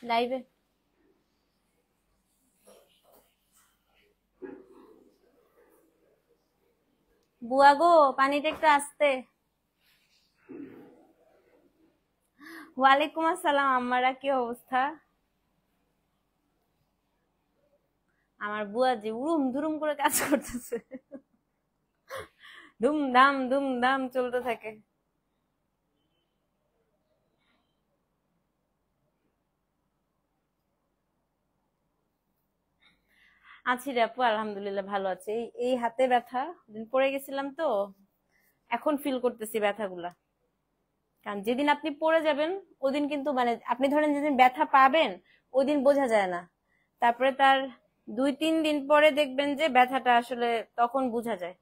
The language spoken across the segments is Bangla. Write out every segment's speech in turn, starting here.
লাইভে বুয়া গো, পানিটা একটু আসতে। ওয়ালাইকুম আসসালাম আম্মারা, কি অবস্থা? আমার বুয়া যে উড়ুম ধুরুম করে কাজ করতেছে, ধুমধাম চলতে থাকে। আছি রে আপু, আলহামদুলিল্লাহ ভালো আছে। এই এই হাতে ব্যথা, দিন পড়ে গেছিলাম তো, এখন ফিল করতেছি ব্যথাগুলা। কারণ যেদিন আপনি পড়ে যাবেন ওদিন কিন্তু মানে আপনি ধরেন যেদিন ব্যথা পাবেন ওই দিন বোঝা যায় না, তারপরে তার 2-3 দিন পরে দেখবেন যে ব্যথাটা আসলে তখন বোঝা যায়।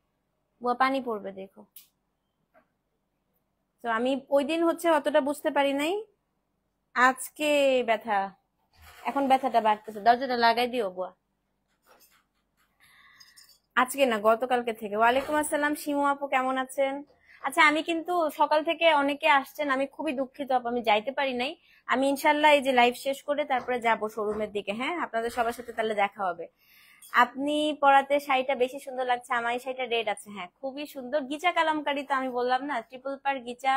বুয়া পানি পড়বে দেখো। তো আমি ওই দিন হচ্ছে অতটা বুঝতে পারি নাই, আজকে ব্যথা, এখন ব্যথাটা বাড়তেছে। দরজাটা লাগাই দিও বুয়া। আজকে না, গতকালকে থেকে। ওয়ালাইকুম আসসালাম শিমু আপু, কেমন আছেন? আচ্ছা, আমি কিন্তু সকাল থেকে অনেকে আসছেন, আমি খুবই দুঃখিত আপু, আমি যাইতে পারি নাই। আমি ইনশাল্লাহ এই যে লাইভ শেষ করে তারপরে যাব শোরুমের দিকে। হ্যাঁ, আপনাদের সবার সাথে তাহলে দেখা হবে। আপনি পরাতে শাড়িটা বেশি সুন্দর লাগছে, আমার এই শাড়িটা রেড আছে। হ্যাঁ, খুবই সুন্দর গিচা কালামকারী, তো আমি বললাম না, ট্রিপল পার গিচা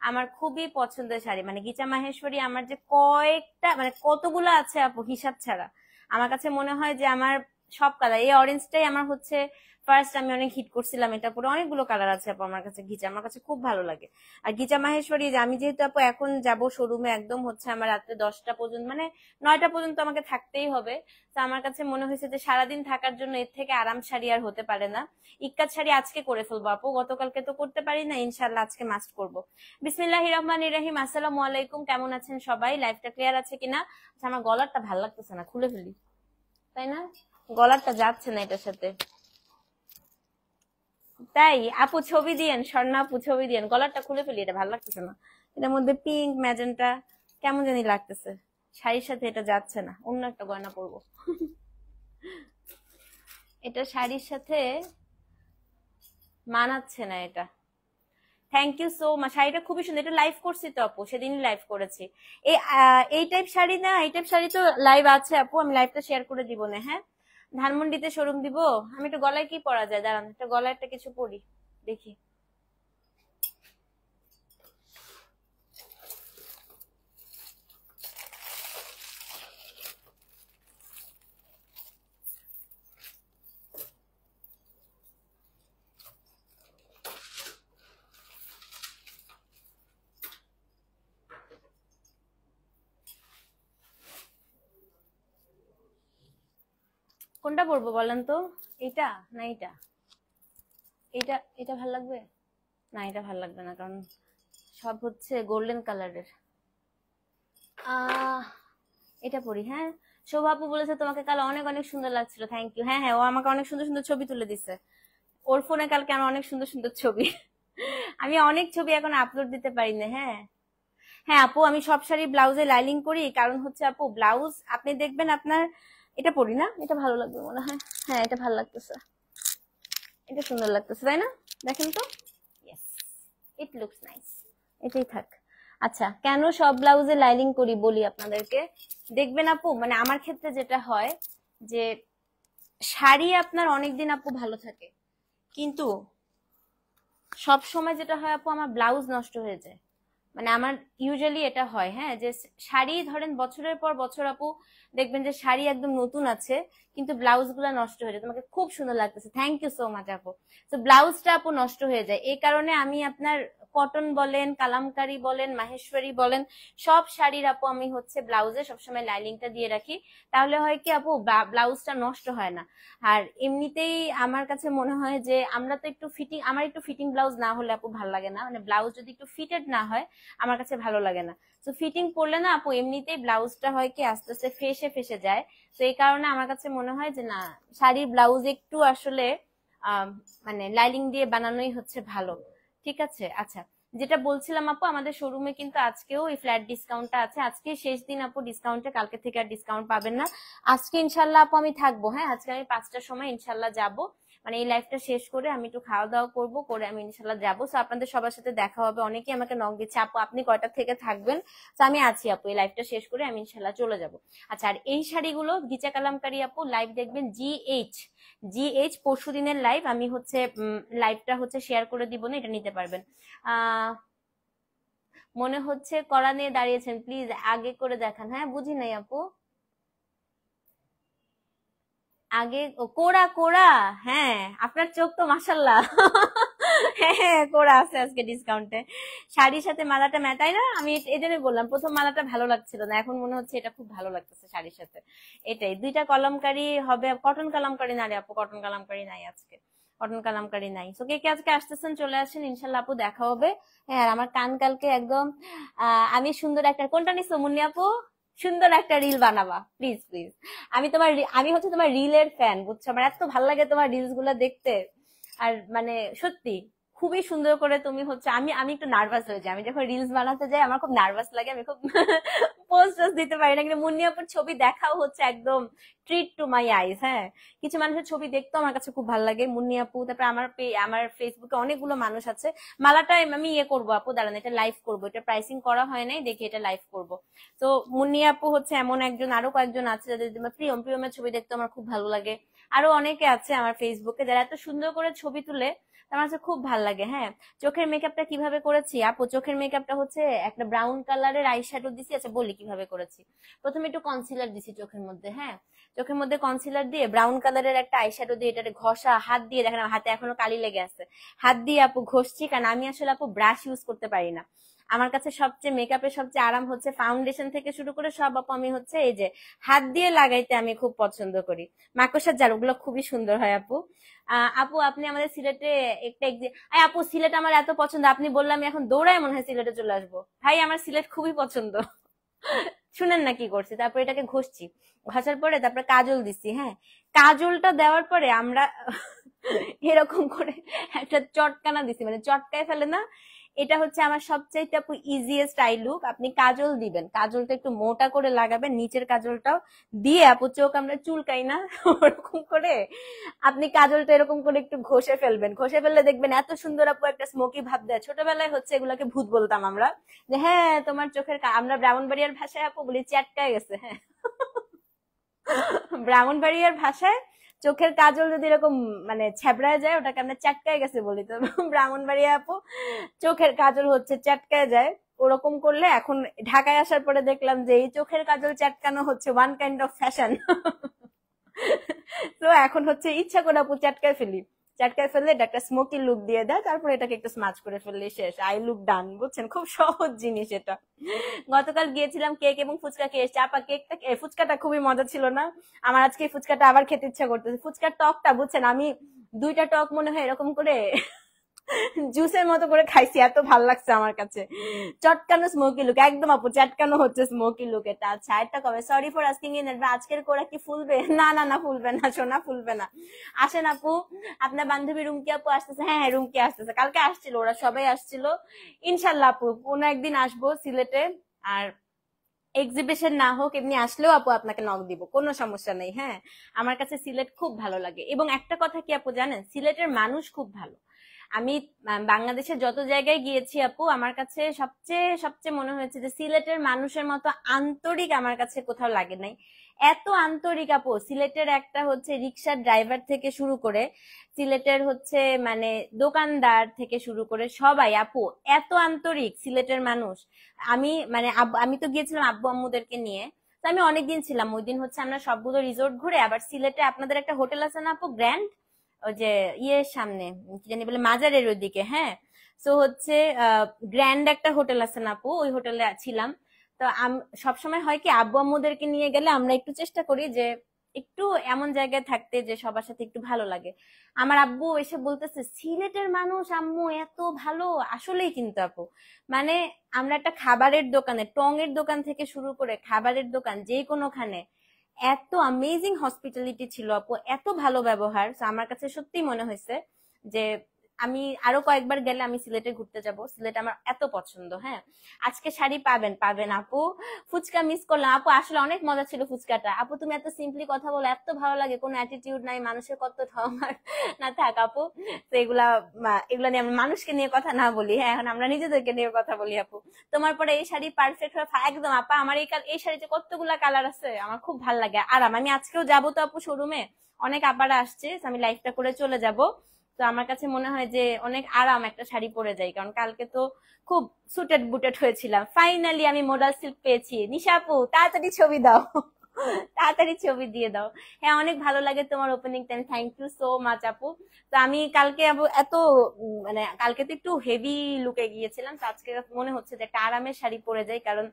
আমার খুবই পছন্দের শাড়ি। মানে গিচা মাহেশ্বরী আমার যে কয়েকটা মানে কতগুলো আছে আপু, হিসাব ছাড়া। আমার কাছে মনে হয় যে আমার সব কালার, এই অরেঞ্জটাই আমার হচ্ছে ফার্স্ট আমি অনেক হিট করছিলাম, এটা পরে অনেকগুলো কালার আছে আপু আমার কাছে। গিচা আমার কাছে খুব ভালো লাগে। আর গিচা মাহেশ্বরী যে আমি যেহেতু আপু এখন যাব শোরুমে, একদম হচ্ছে আমার রাত্রে 10টা পর্যন্ত, মানে 9টা পর্যন্ত আমাকে থাকতেই হবে। তো আমার কাছে মনে হয়েছে যে সারাদিন থাকার জন্য এর থেকে আরাম শাড়ি আর হতে পারে না। ইক্কাত শাড়ি আজকে করে ফেলবো আপু, গতকালকে তো করতে পারি না, ইনশাল্লাহ আজকে মাস্ট করবো। বিসমিল্লাহির রহমানির রহিম, আসসালামু আলাইকুম, কেমন আছেন সবাই? লাইফটা ক্লিয়ার আছে কিনা? আচ্ছা, আমার গলারটা ভালো লাগতেছে না, খুলে ফেলি। তাই না, গলারটা যাচ্ছে না এটার সাথে। তাই আপু ছবি দিয়েন, স্বর্ণা আপু ছবি দিয়েন, গলারটা খুলে ফেলি, এটা ভালো লাগতেছে না। এটার মধ্যে পিঙ্ক ম্যাজেন্টা কেমন জানি লাগতেছে, শাড়ির সাথে এটা যাচ্ছে না, অন্য একটা গয়না পরবো। এটা শাড়ির সাথে মানাচ্ছে না এটা। থ্যাংক ইউ সো মাচ, শাড়িটা খুবই সুন্দর। এটা লাইভ করছি তো আপু, সেদিনই লাইভ করেছি। এই এই টাইপ শাড়ি না, এই টাইপ শাড়ি তো লাইভ আছে আপু, আমি লাইভটা শেয়ার করে দিব না। হ্যাঁ, ধানমন্ডিতে শোরুম দিব। আমি একটু গলায় কি পরা যায়, দাঁড়ান একটা গলায় একটা কিছু পরি দেখি। কোনটা পরবো বলেন তো, এইটা না এইটা? এইটা, এটা ভাল লাগবে না? এটা ভাল লাগবে না, কারণ সব হচ্ছে গোল্ডেন কালারের। আহ এটা পরি। হ্যাঁ, শোভা আপু বলেছে তোমাকে কাল অনেক অনেক সুন্দর লাগছিল, থ্যাংক ইউ। হ্যাঁ হ্যাঁ, ও আমাকে অনেক সুন্দর সুন্দর ছবি তুলে দিছে, ওর ফোনে কালকে আমার অনেক সুন্দর সুন্দর ছবি। আমি অনেক ছবি এখন আপলোড দিতে পারি না। হ্যাঁ হ্যাঁ আপু, আমি সব শাড়ি ব্লাউজে লাইলিং করি, কারণ হচ্ছে আপু ব্লাউজ আপনি দেখবেন আপনার, এটা পরি না, এটা ভালো লাগবে মনে হয়। হ্যাঁ, এটা ভালো লাগতেছে, এটা সুন্দর লাগতেছে, তাই না? দেখেন তো, ইয়েস, ইট লুকস নাইস, এটাই থাক। আচ্ছা, কেন সব ব্লাউজে লাইলিং করি বলি আপনাদেরকে। দেখবেন আপু, মানে আমার ক্ষেত্রে যেটা হয় যে শাড়ি আপনার অনেকদিন আপু ভালো থাকে, কিন্তু সব সময় যেটা হয় আপু, আমার ব্লাউজ নষ্ট হয়ে যায়। মানে আমার ইউজুয়ালি এটা হয়, হ্যাঁ, যে শাড়ি ধরেন বছরের পর বছর আপু দেখবেন যে শাড়ি একদম নতুন আছে, কিন্তু ব্লাউজ গুলা নষ্ট হয়ে যায়। তোমাকে খুব সুন্দর লাগতেছে, থ্যাংক ইউ সো মাচ আপু। তো ব্লাউজটা আপু নষ্ট হয়ে যায়, এই কারণে আমি আপনার কটন বলেন, কালামকারি বলেন, মাহেশ্বরী বলেন, সব শাড়ির আপু আমি হচ্ছে ব্লাউজে সবসময় লাইলিংটা দিয়ে রাখি। তাহলে হয় কি আপু, ব্লাউজটা নষ্ট হয় না। আর এমনিতেই আমার কাছে মনে হয় যে আমরা তো একটু ফিটিং, আমার একটু ফিটিং ব্লাউজ না হলে আপু ভালো লাগে না, মানে ব্লাউজ যদি একটু ফিটেড না হয় আমার কাছে ভালো লাগে না। তো ফিটিং পরলে না আপু এমনিতেই ব্লাউজটা হয় কি আস্তে আস্তে ফেসে ফেসে যায়। তো এই কারণে আমার কাছে মনে হয় যে না, শাড়ির ব্লাউজ একটু আসলে আহ মানে লাইলিং দিয়ে বানানোই হচ্ছে ভালো। ঠিক আছে, আচ্ছা, যেটা বলছিলাম আপু, আমাদের শোরুমে কিন্তু আজকেও এই ফ্ল্যাট ডিসকাউন্টটা আছে। আজকে শেষ দিন আপু ডিসকাউন্টে, কালকে থেকে আর ডিসকাউন্ট পাবেন না। আজকে ইনশাল্লাহ আপু আমি থাকবো। হ্যাঁ, আজকে আমি 5টার সময় ইনশাল্লাহ যাব, মানে এই লাইফটা শেষ করে আমি একটু খাওয়া দাওয়া করবো, করে আমি ইনশাল্লাহ যাবো। তো আপনাদের সবার সাথে দেখা হবে। অনেকেই আমাকে নক দিচ্ছে, আপু আপনি কয়টা থেকে থাকবেন? তো আমি আছি আপু, এই লাইফটা শেষ করে আমি ইনশাল্লাহ চলে যাব। আচ্ছা, আর এই শাড়িগুলো গিচা কালামকারী আপু লাইভ দেখবেন, জিএইচ পরশু দিনের লাইভ, আমি হচ্ছে লাইভটা হচ্ছে শেয়ার করে দিব, না এটা নিতে পারবেন। আহ মনে হচ্ছে কড়া নিয়ে দাঁড়িয়েছেন, প্লিজ আগে করে দেখান। হ্যাঁ, বুঝি নাই আপু। আগে কোড়া কোড়া, হ্যাঁ আপনার চোখ তো মাশাল্লাহ। হ্যাঁ হ্যাঁ, কোড়া আছে আজকে ডিসকাউন্টে। শাড়ির সাথে মালাটা মেটাই না, আমি এই জন্য বললাম প্রথম মালাটা ভালো লাগছিল না, এখন মনে হচ্ছে এটা খুব ভালো লাগতেছে শাড়ির সাথে। এটাই, দুইটা কলমকারি হবে। কটন কলমকারি না রে আপু, কটন কলমকারি নাই আজকে, কটন কালামকারি নাই। তো কে কে আজকে আসতেছেন চলে আসেন, ইনশাল্লাহ আপু দেখা হবে। হ্যাঁ, আর আমার কান কালকে একদম আমি সুন্দর একটা, কোনটা নিছো মুন্নি আপু? সুন্দর একটা রিল বানাবা প্লিজ প্লিজ। আমি হচ্ছে তোমার রিলের ফ্যান, বুঝছো? আমার এত ভালো লাগে তোমার রিলস গুলা দেখতে। আর মানে সত্যি খুবই সুন্দর করে তুমি হচ্ছে, আমি আমি একটু নার্ভাস হয়ে যাই, আমি যখন রিলস বানাতে যাই আমার খুব নার্ভাস লাগে, আমি খুব পোস্ট দিতে পারি না। কিন্তু মুন্নি আপুর ছবি দেখাও হচ্ছে একদম ট্রিট টু মাই আইস। হ্যাঁ, কিছু মানুষের ছবি দেখতেও আমার কাছে খুব ভালো লাগে, মুন্নি আপু। তারপরে আমার ফেসবুকে অনেকগুলো মানুষ আছে। মালাটা আমি ইয়ে করবো আপু, দাঁড়ান এটা লাইভ করবো, এটা প্রাইসিং করা হয় নাই, দেখি এটা লাইভ করবো। তো মুন্নি আপু হচ্ছে এমন একজন, আরো কয়েকজন আছে যাদের প্রিয়মের ছবি দেখতে আমার খুব ভালো লাগে। আরো অনেকে আছে আমার ফেসবুকে যারা এত সুন্দর করে ছবি তুলে, আমার কাছে খুব ভালো লাগে। হ্যাঁ, চোখের মেকআপটা কিভাবে করেছি আপু? চোখের মেকআপটা হচ্ছে একটা ব্রাউন কালারের আই শ্যাডো দিছি। আচ্ছা বলি কিভাবে করেছি। প্রথমে একটু কনসিলার দিছি চোখের মধ্যে। হ্যাঁ, চোখের মধ্যে কনসিলার দিয়ে ব্রাউন কালারের একটা আই শ্যাডো দিয়ে এটা ঘষা হাত দিয়ে, দেখেন আমার হাতে এখনো কালি লেগে আছে, হাত দিয়ে আপু ঘষছি, কারণ আমি আসলে আপু ব্রাশ ইউজ করতে পারি না। আমার কাছে সবচেয়ে মেকআপের সবচেয়ে আরাম হচ্ছে ফাউন্ডেশন থেকে শুরু করে সব আপু আমি হচ্ছে এই যে হাত দিয়ে লাগাইতে আমি খুব পছন্দ করি। মাকড়সার জার ওগুলো খুবই সুন্দর হয় আপু। আপু আপনি আমাদের সিলেটে একটা আপু সিলেট আমার এত পছন্দ, আপনি বললাম আমি এখন দৌড়ায় মনে হয় সিলেটে চলে আসবো। ভাই আমার সিলেট খুবই পছন্দ। শুনেন না কি করছি, তারপর এটাকে ঘষছি, ঘষার পরে তারপরে কাজল দিছি। হ্যাঁ, কাজলটা দেওয়ার পরে আমরা এরকম করে একটা চটকানা দিছি, মানে চটকায় ফেলে না। এটা হচ্ছে আমার সবচাইতে আপু ইজিয়েস্ট আই লুক। আপনি কাজল দিবেন, কাজলটা একটু মোটা করে লাগাবেন, নিচের কাজলটাও দিয়ে আপু চোখ আমরা চুলকাই না ওরকম করে আপনি কাজলটা এরকম করে একটু ঘষে ফেলবেন। ঘষে ফেললে দেখবেন এত সুন্দর আপু একটা স্মোকি ভাব দেয়। ছোটবেলায় হচ্ছে এগুলাকে ভূত বলতাম আমরা, যে হ্যাঁ তোমার চোখের আমরা ব্রাহ্মণবাড়িয়ার ভাষায় আপু বলি চ্যাটকায় গেছে। হ্যাঁ, ব্রাহ্মণবাড়িয়ার ভাষায় চোখের কাজল যদি এরকম মানে ছ্যাবড়ায় যায় ওটাকে আমরা চ্যাটকায় গেছে বলি। তো ব্রাহ্মণবাড়িয়া আপু চোখের কাজল হচ্ছে চ্যাটকায় যায়, ওরকম করলে এখন ঢাকায় আসার পরে দেখলাম যে এই চোখের কাজল চ্যাটকানো হচ্ছে ওয়ান কাইন্ড অফ ফ্যাশন। তো এখন হচ্ছে ইচ্ছা করে আপু চাটকায় ফেলি, চাটকায় ফেললে এটা একটা স্মোকি লুক দিয়ে দেয়, তারপরে এটাকে একটু স্মাচ করে ফেললে শেষ, আই লুক ডান। বুঝছেন, খুব সহজ জিনিস এটা। গতকাল গিয়েছিলাম কেক এবং ফুচকা খেয়ে এসেছি। আপা কেকটা ফুচকাটা খুবই মজা ছিল না? আমার আজকে ফুচকাটা আবার খেতে ইচ্ছা করতেছে। ফুচকার টকটা বুঝছেন, আমি দুইটা টক মনে হয় এরকম করে জুসের মতো করে খাইছি, এত ভাল লাগছে আমার কাছে। চটকানো স্মোকি লুক, একদম আপু চটকানো হচ্ছে স্মোকি লুক এটা। আচ্ছা একটা কবে, sorry for asking in advance, আজকের কোরা কি ফুলবে? না না না, ফুলবে না সোনা, ফুলবে না। আসেন আপু, আপনার বান্ধবী রুমকি আপু আসতেছে। হ্যাঁ হ্যাঁ, রুমকি আসতেছে, কালকে আসছিল, ওরা সবাই আসছিল। ইনশাল্লাহ আপু কোনো একদিন আসবো সিলেটে। আর এক্সিবিশন না হোক, এমনি আসলেও আপু আপনাকে নক দিব, কোনো সমস্যা নেই। হ্যাঁ, আমার কাছে সিলেট খুব ভালো লাগে। এবং একটা কথা কি আপু জানেন, সিলেটের মানুষ খুব ভালো। আমি বাংলাদেশের যত জায়গায় গিয়েছি আপু, আমার কাছে সবচেয়ে সবচেয়ে মনে হয়েছে যে সিলেটের মানুষের মতো আন্তরিক আমার কাছে কোথাও লাগে নাই। এত আন্তরিক আপু, সিলেটের একটা হচ্ছে রিক্সার ড্রাইভার থেকে শুরু করে, সিলেটের হচ্ছে মানে দোকানদার থেকে শুরু করে সবাই আপু এত আন্তরিক সিলেটের মানুষ। আমি মানে আমি তো গিয়েছিলাম আব্বু আম্মুদেরকে নিয়ে, তো আমি অনেকদিন ছিলাম। ওই দিন হচ্ছে আমরা সবগুলো রিসোর্ট ঘুরে আবার সিলেটে আপনাদের একটা হোটেল আছে না আপু, গ্র্যান্ড, ওই যে ইয়ের সামনে কি জানি বলে, মাজারের ওইদিকে। হ্যাঁ, তো হচ্ছে গ্র্যান্ড একটা হোটেল আছে না আপু, ওই হোটেলে ছিলাম। তো সবসময় হয় কি আব্বু আম্মুদেরকে নিয়ে গেলে আমরা একটু চেষ্টা করি যে একটু এমন জায়গায় থাকতে যে সবার সাথে একটু ভালো লাগে। আমার আব্বু এসে বলতেছে সিলেটের মানুষ আম্মু এত ভালো। আসলেই কিন্তু আপু মানে আমরা একটা খাবারের দোকানে, টং এর দোকান থেকে শুরু করে খাবারের দোকান যে কোনোখানে এত অ্যামেজিং হসপিটালিটি ছিল আপু, এত ভালো ব্যবহার। তো আমার কাছে সত্যি মনে হয়েছে যে আমি আরো কয়েকবার গেলে আমি সিলেটে ঘুরতে যাব, সিলেট আমার এত পছন্দ। হ্যাঁ, আজকে শাড়ি পাবেন পাবেন আপু। ফুচকা মিস করলাম আপু, আসলে অনেক মজা ছিল ফুচকাটা। আপু তুমি এত সিম্পলি কথা বলো, এত ভালো লাগে, কোনো অ্যাটিটিউড নাই, মানুষের কত ঠমার না থাক আপু। তো এগুলা নিয়ে আমরা মানুষকে নিয়ে কথা না বলি, হ্যাঁ এখন আমরা নিজেদেরকে নিয়ে কথা বলি আপু। তোমার পরে এই শাড়ি পারফেক্ট একদম আপা। আমার এই শাড়িতে কতগুলা কালার আছে, আমার খুব ভালো লাগে, আরাম। আমি আজকেও যাবো তো আপু শোরুমে, অনেক আপারা আসছে, আমি লাইফটা করে চলে যাব। তো আমার কাছে মনে হয় যে অনেক আরাম একটা শাড়ি পরে যাই, কারণ কালকে তো খুব সুটেড বুটেড হয়েছিলাম। ফাইনালি আমি মডাল সিল্ক পেয়েছি। নিশা আপু তাড়াতাড়ি ছবি দাও, তাড়াতাড়ি ছবি দিয়ে দাও। হ্যাঁ অনেক ভালো লাগে তোমার opening time, thank you so much আপু। তো আমি কালকে এত মানে কালকে তো একটু হেভি লুকে গিয়েছিলাম, তো আজকে মনে হচ্ছে যে একটা আরামের শাড়ি পরে যাই, কারণ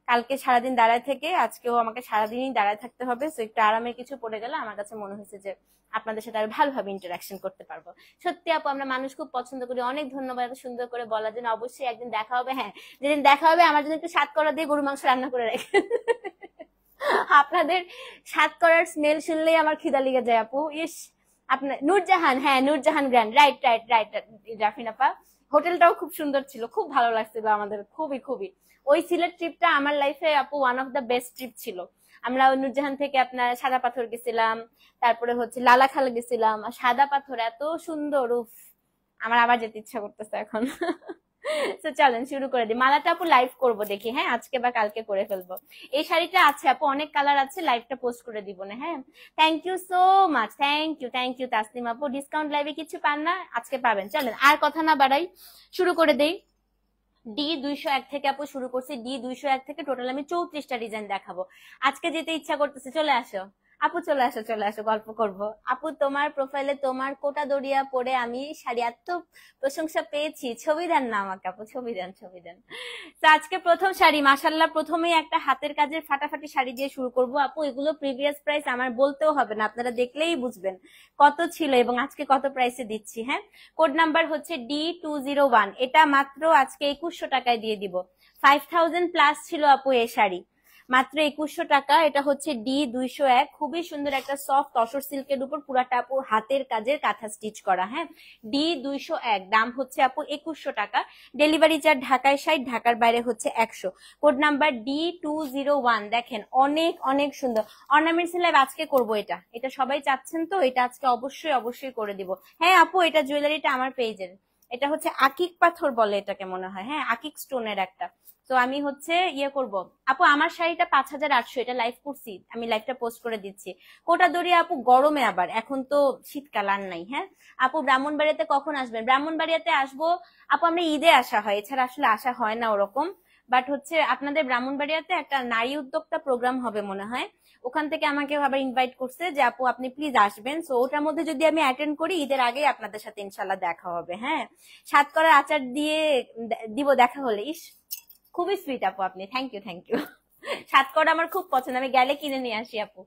কালকে সারাদিন দাঁড়ায় থেকে আজকেও আমাকে সারাদিনই দাঁড়ায় থাকতে হবে। তো একটু আরামের কিছু পরে গেলে আমার কাছে মনে হয়েছে যে আপনাদের সাথে আরো ভালোভাবে ইন্টারাকশন করতে পারবো। সত্যি আপু আমরা মানুষ খুব পছন্দ করি, অনেক ধন্যবাদ এত সুন্দর করে বলার জন্য। অবশ্যই একদিন দেখা হবে, হ্যাঁ যেদিন দেখা হবে আমার জন্য একটু স্বাদ করা দিয়ে গরু মাংস রান্না করে রেখে। আপনাদের স্বাদ করার স্মেল শুনলেই আমার খিদা লেগে যায় আপু। ইস আপনার নূরজাহান, হ্যাঁ Nurjahan grand, right right right Jafrin আপা। হোটেলটাও খুব সুন্দর ছিল, খুব ভালো লাগছিল আমাদের, খুবই খুবই। ওই সিলেট ট্রিপটা আমার লাইফে আপু one of the best trip ছিল। আমরা নূরজাহান থেকে আপনার সাদা পাথর গেছিলাম, তারপরে হচ্ছে লালাখাল গেছিলাম। আর সাদা পাথর এত সুন্দর, উফ আমার আবার যেতে ইচ্ছা করতেছে এখন। তো চলেন শুরু করে দিই। মালাটা আপু লাইভ করব দেখি, হ্যাঁ আজকে বা কালকে করে ফেলবো। এই শাড়িটা আছে আপু, অনেক কালার আছে, লাইভটা পোস্ট করে দিব না। হ্যাঁ thank you so much, thank you Taslim আপু। ডিসকাউন্ট লাইভে কিছু পান না, আজকে পাবেন। চলেন আর কথা না বাড়াই, শুরু করে দেই। D201 থেকে আপু শুরু করছি, D201 থেকে টোটাল আমি 34টা ডিজাইন দেখাবো। আজকে যেতে ইচ্ছা করতেছে, চলে আসো আপু, চলে আসো চলে আসো, গল্প করব। আপু তোমার প্রোফাইলে তোমার কোটা দড়িয়া পরে আমি শাড়ি এত প্রশংসা পেয়েছি, ছবি দেন না আমাকে আপু, ছবি দেন ছবি দেন। তো আজকে প্রথম শাড়ি মাশাল্লাহ, প্রথমেই একটা হাতের কাজের ফাটাফাটি শাড়ি দিয়ে শুরু করব আপু। এগুলো প্রিভিয়াস প্রাইস আমার বলতেও হবে না, আপনারা দেখলেই বুঝবেন কত ছিল এবং আজকে কত প্রাইসে দিচ্ছি। হ্যাঁ কোড নাম্বার হচ্ছে D201, এটা মাত্র আজকে 2100 টাকায় দিয়ে দিব। 5000 প্লাস ছিল আপু এই শাড়ি, মাত্র 2100 টাকা। এটা হচ্ছে D201, খুবই সুন্দর একটা সফট তসর সিল্কের উপর পুরাটা আপু হাতের কাজের কাঁথা স্টিচ করা। হ্যাঁ D201, দাম হচ্ছে আপু 2100 টাকা। ডেলিভারি চার্জ ঢাকায় 60, ঢাকার বাইরে হচ্ছে 100। Code number D201। দেখেন অনেক অনেক সুন্দর অর্নামেন্টস লাইভ আজকে করব, এটা এটা সবাই চাচ্ছেন, তো এটা আজকে অবশ্যই অবশ্যই করে দিব। হ্যাঁ আপু এটা জুয়েলারিটা আমার পেজের, এটা হচ্ছে আকিক পাথর বলে এটাকে মনে হয়, হ্যাঁ আকিক স্টোনের একটা। তো আমি হচ্ছে ইয়ে করব আপু, আমার শাড়িটা 5800, এটা লাইভ করছি, আমি লাইভটা পোস্ট করে দিচ্ছি। কোটা দড়িয়া আপু গরমে, আবার এখন তো শীতকাল আর নাই। হ্যাঁ আপু ব্রাহ্মণবাড়িয়াতে কখন আসবেন? ব্রাহ্মণবাড়িয়াতে আসবো আপু, আমরা ঈদে আসা হয়, এছাড়া আসলে আসা হয় না ওরকম। বাট হচ্ছে আপনাদের ব্রাহ্মণবাড়িয়াতে একটা নারী উদ্যোক্তা প্রোগ্রাম হবে মনে হয়, ওখান থেকে আমাকে আবার ইনভাইট করছে যে আপু আপনি প্লিজ আসবেন। সো ওটার মধ্যে যদি আমি অ্যাটেন্ড করি, ঈদের আগে আপনাদের সাথে ইনশাল্লাহ দেখা হবে। হ্যাঁ সাত করার আচার দিয়ে দিব দেখা হলে। ইস খুবই সুইট আপু আপনি, থ্যাংক ইউ। সাতকড়া আমার খুব পছন্দ, আমি গেলে কিনে নিয়ে আসি আপু,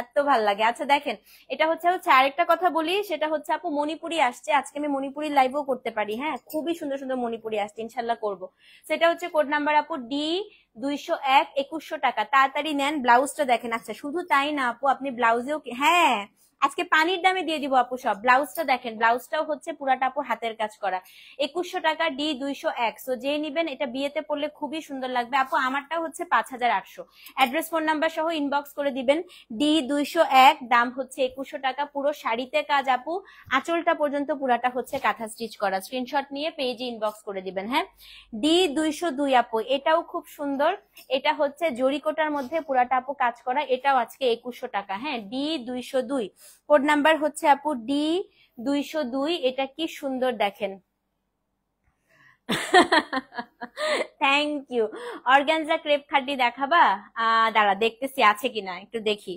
এত ভাল লাগে। আচ্ছা দেখেন এটা হচ্ছে আরেকটা কথা বলি, সেটা হচ্ছে আপু মণিপুরি আসছে আজকে, আমি মণিপুরি লাইভও করতে পারি। হ্যাঁ খুবই সুন্দর সুন্দর মণিপুরি আসছে, ইনশাল্লাহ করবো। সেটা হচ্ছে কোড নাম্বার আপু D201, 2100 টাকা, তাড়াতাড়ি নেন। ব্লাউজটা দেখেন, আচ্ছা শুধু তাই না আপু, আপনি ব্লাউজেও হ্যাঁ আজকে পানির দামে দিয়ে দিব আপু সব। ব্লাউজটা দেখেন, ব্লাউজটাও হচ্ছে পুরাটা আপু হাতের কাজ করা, 2100 টাকা D201। সো যে নিবেন এটা বিয়েতে পড়লে খুবই সুন্দর লাগবে আপু। আমারটা হচ্ছে 5800। অ্যাড্রেস ফোন নাম্বার সহ ইনবক্স করে দিবেন। D201, দাম হচ্ছে 2100 টাকা। পুরো শাড়িতে কাজ আপু, আঁচলটা পর্যন্ত পুরাটা হচ্ছে কাঁথা স্টিচ করা। স্ক্রিনশট নিয়ে পেজে ইনবক্স করে দিবেন। হ্যাঁ D202 আপু, এটাও খুব সুন্দর, এটা হচ্ছে জরিকোটার মধ্যে পুরাটা আপু কাজ করা, এটাও আজকে 2100 টাকা। হ্যাঁ D202, কোড নাম্বার হচ্ছে আপু D202। এটা কি সুন্দর দেখেন, থ্যাংক ইউ। অর্গানজা ক্রেপ খাড্ডি দেখাবা? দাঁড়া দেখতেছি আছে কিনা, একটু দেখি।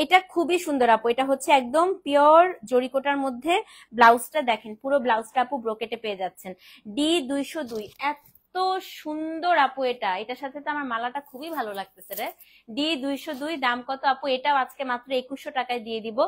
এটা খুবই সুন্দর আপু, এটা হচ্ছে একদম পিওর জরিকোটার মধ্যে। ব্লাউজটা দেখেন, পুরো ব্লাউজটা আপু ব্রোকেটে পেয়ে যাচ্ছেন। D202, সুন্দর আপু, এটার সাথে তো আমার মালাটা খুবই ভালো লাগতেছে রে। D202 দাম কত আপু? এটাও আজকে মাত্র 2100 টাকায় দিয়ে দিব।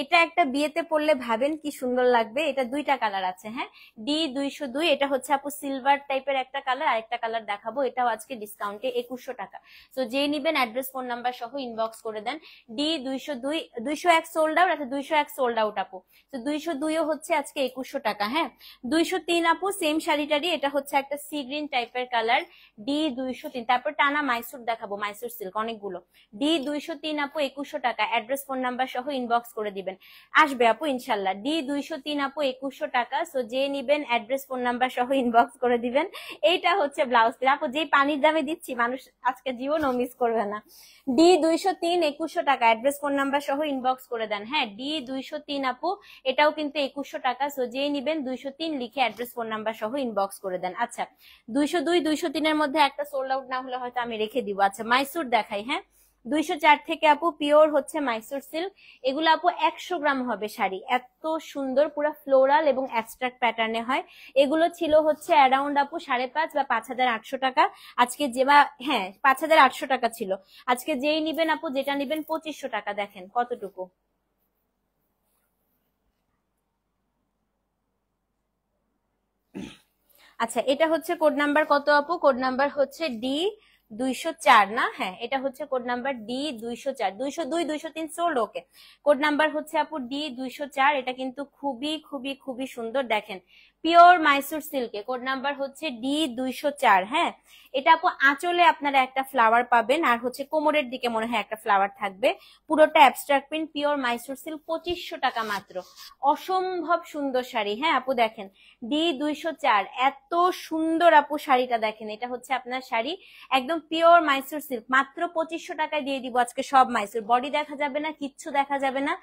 এটা একটা বিয়েতে পরলে ভাবেন কি সুন্দর লাগবে। এটা দুইটা কালার আছে, হ্যাঁ। D202, এটা হচ্ছে আপু সিলভার টাইপের একটা কালার, আরেকটা কালার দেখাবো, এটাও আজকে ডিসকাউন্টে 2100 টাকা। তো যে নিবেন অ্যাড্রেস ফোন নাম্বার সহ ইনবক্স করে দেন। D202, 201 সোল্ড আউট, আচ্ছা 201 সোল্ড আউট আপু। তো 202ও হচ্ছে আজকে 2100 টাকা, হ্যাঁ। 203 আপু সেম শাড়িটারই, এটা হচ্ছে একটা সি গ্রিন টাইপের কালার। D203, তারপর টানা মাইসুর দেখাবো, মাইসুর সিল্ক অনেকগুলো। D203 আপু 2100 টাকা, অ্যাড্রেস ফোন নাম্বার সহ ইনবক্স করে দিবেন, আসবে আপু ইনশাল্লাহ। D203 আপু 2100 টাকা। সো যে নিবেন অ্যাড্রেস ফোন নাম্বার সহ ইনবক্স করে দিবেন। এইটা হচ্ছে ব্লাউজ পিস আপু, যে পানির দামে দিচ্ছি মানুষ আজকে জীবনও মিস করবে না। D203 2100 টাকা, অ্যাড্রেস ফোন নাম্বার সহ ইনবক্স করে দেন, হ্যাঁ। D203 আপু, এটাও কিন্তু 2100 টাকা। সো যে নিবেন 203 লিখে অ্যাড্রেস ফোন নাম্বার সহ ইনবক্স করে দেন। আচ্ছা 202 203 এর মধ্যে একটা সোল্ড আউট না হলে হয়তো আমি রেখে দিব। আচ্ছা মাইসুর দেখাই, হ্যাঁ। 204 থেকে আপু পিওর হচ্ছে মাইসুর সিল্ক, এগুলো আপু 100 গ্রাম হবে শাড়ি, এত সুন্দর পুরো ফ্লোরাল এবং অ্যাবস্ট্রাক্ট প্যাটার্নে হয়। এগুলো ছিল হচ্ছে অ্যারাউন্ড আপু 5,500 বা 5,800 টাকা। আজকে যে বা হ্যাঁ 5,800 টাকা ছিল। আজকে যেই নিবেন আপু, যেটা নিবেন 2500 টাকা, দেখেন কতটুকু। আচ্ছা এটা হচ্ছে কোড নাম্বার কত আপু? কোড নাম্বার হচ্ছে D204 না, হ্যাঁ এটা হচ্ছে কোড নাম্বার D204। 202 203 সোল্ড, ওকে। কোড নাম্বার হচ্ছে আপু D204। এটা কিন্তু খুবই খুবই খুবই সুন্দর, দেখেন পিওর মাইসুর সিল্কে, কোড নাম্বার হচ্ছে D204, হ্যাঁ। এটা আপু আঁচলে আপনারা একটা ফ্লাওয়ার পাবেন, আর হচ্ছে কোমরের দিকে মনে হয় একটা ফ্লাওয়ার থাকবে। পুরোটা abstract print, pure Mysore silk, 2500 টাকা মাত্র। অসম্ভব সুন্দর শাড়ি, হ্যাঁ আপু দেখেন D204, এত সুন্দর আপু শাড়িটা দেখেন। এটা হচ্ছে আপনার শাড়ি, একদম পিওর মাইসুর সিল্ক, মাত্র 2500 টাকায় দিয়ে দিব আজকে সব মাইসুর। বডি দেখা যাবে না, কিচ্ছু দেখা যাবে না,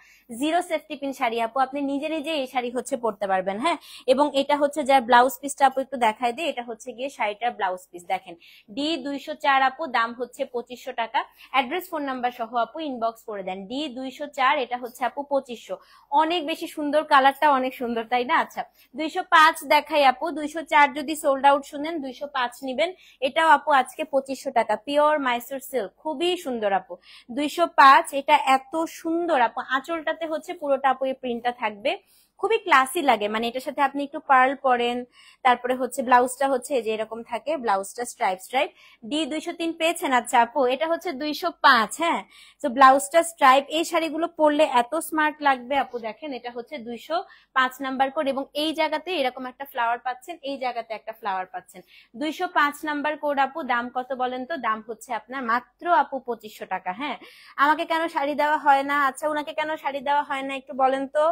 জিরো সেফটি পিন শাড়ি আপু, আপনি নিজে নিজে এই শাড়ি হচ্ছে পরতে পারবেন, হ্যাঁ। এবং এটা হচ্ছে যার ব্লাউজ পিসটা আপু একটু দেখায় দিই, এটা হচ্ছে গিয়ে শাড়িটার ব্লাউজ পিস, দেখেন D204 আপু, দাম হচ্ছে 2500 টাকা। অ্যাড্রেস ফোন নাম্বার সহ আপু ইনবক্স করে দেন। D204, এটা হচ্ছে আপু 2500। অনেক বেশি সুন্দর, কালারটা অনেক সুন্দর, তাই না? আচ্ছা 205 দেখাই আপু। 204 যদি সোল্ড আউট শুনেন 205 নিবেন, এটাও আপু আজকে 2500 টাকা, পিওর মাইসুর সিল্ক, খুবই সুন্দর আপু। 205, এটা এত সুন্দর আপু, আঁচলটাতে হচ্ছে পুরোটা আপু এই প্রিন্টটা থাকবে, খুবই ক্লাসি লাগে, মানে এটার সাথে আপনি একটু পার্ল পরেন, তারপরে হচ্ছে ব্লাউজটা হচ্ছে যে এরকম থাকে, ব্লাউজটা স্ট্রাইপ স্ট্রাইপ। D203 পেয়েছেন? আচ্ছা আপু এটা হচ্ছে 205, হ্যাঁ। তো ব্লাউজটা স্ট্রাইপ, এই শাড়িগুলো পরলে এত স্মার্ট লাগবে আপু, দেখেন এটা হচ্ছে 205 নাম্বার কোড, এবং এই জায়গাতে এরকম একটা ফ্লাওয়ার পাচ্ছেন, এই জায়গাতে একটা ফ্লাওয়ার পাচ্ছেন। 205 নাম্বার কোড আপু, দাম কত বলেন তো? দাম হচ্ছে আপনার মাত্র আপু 2500 টাকা, হ্যাঁ। আমাকে কেন শাড়ি দেওয়া হয় না? আচ্ছা ওনাকে কেন শাড়ি দেওয়া হয় না একটু বলেন তো,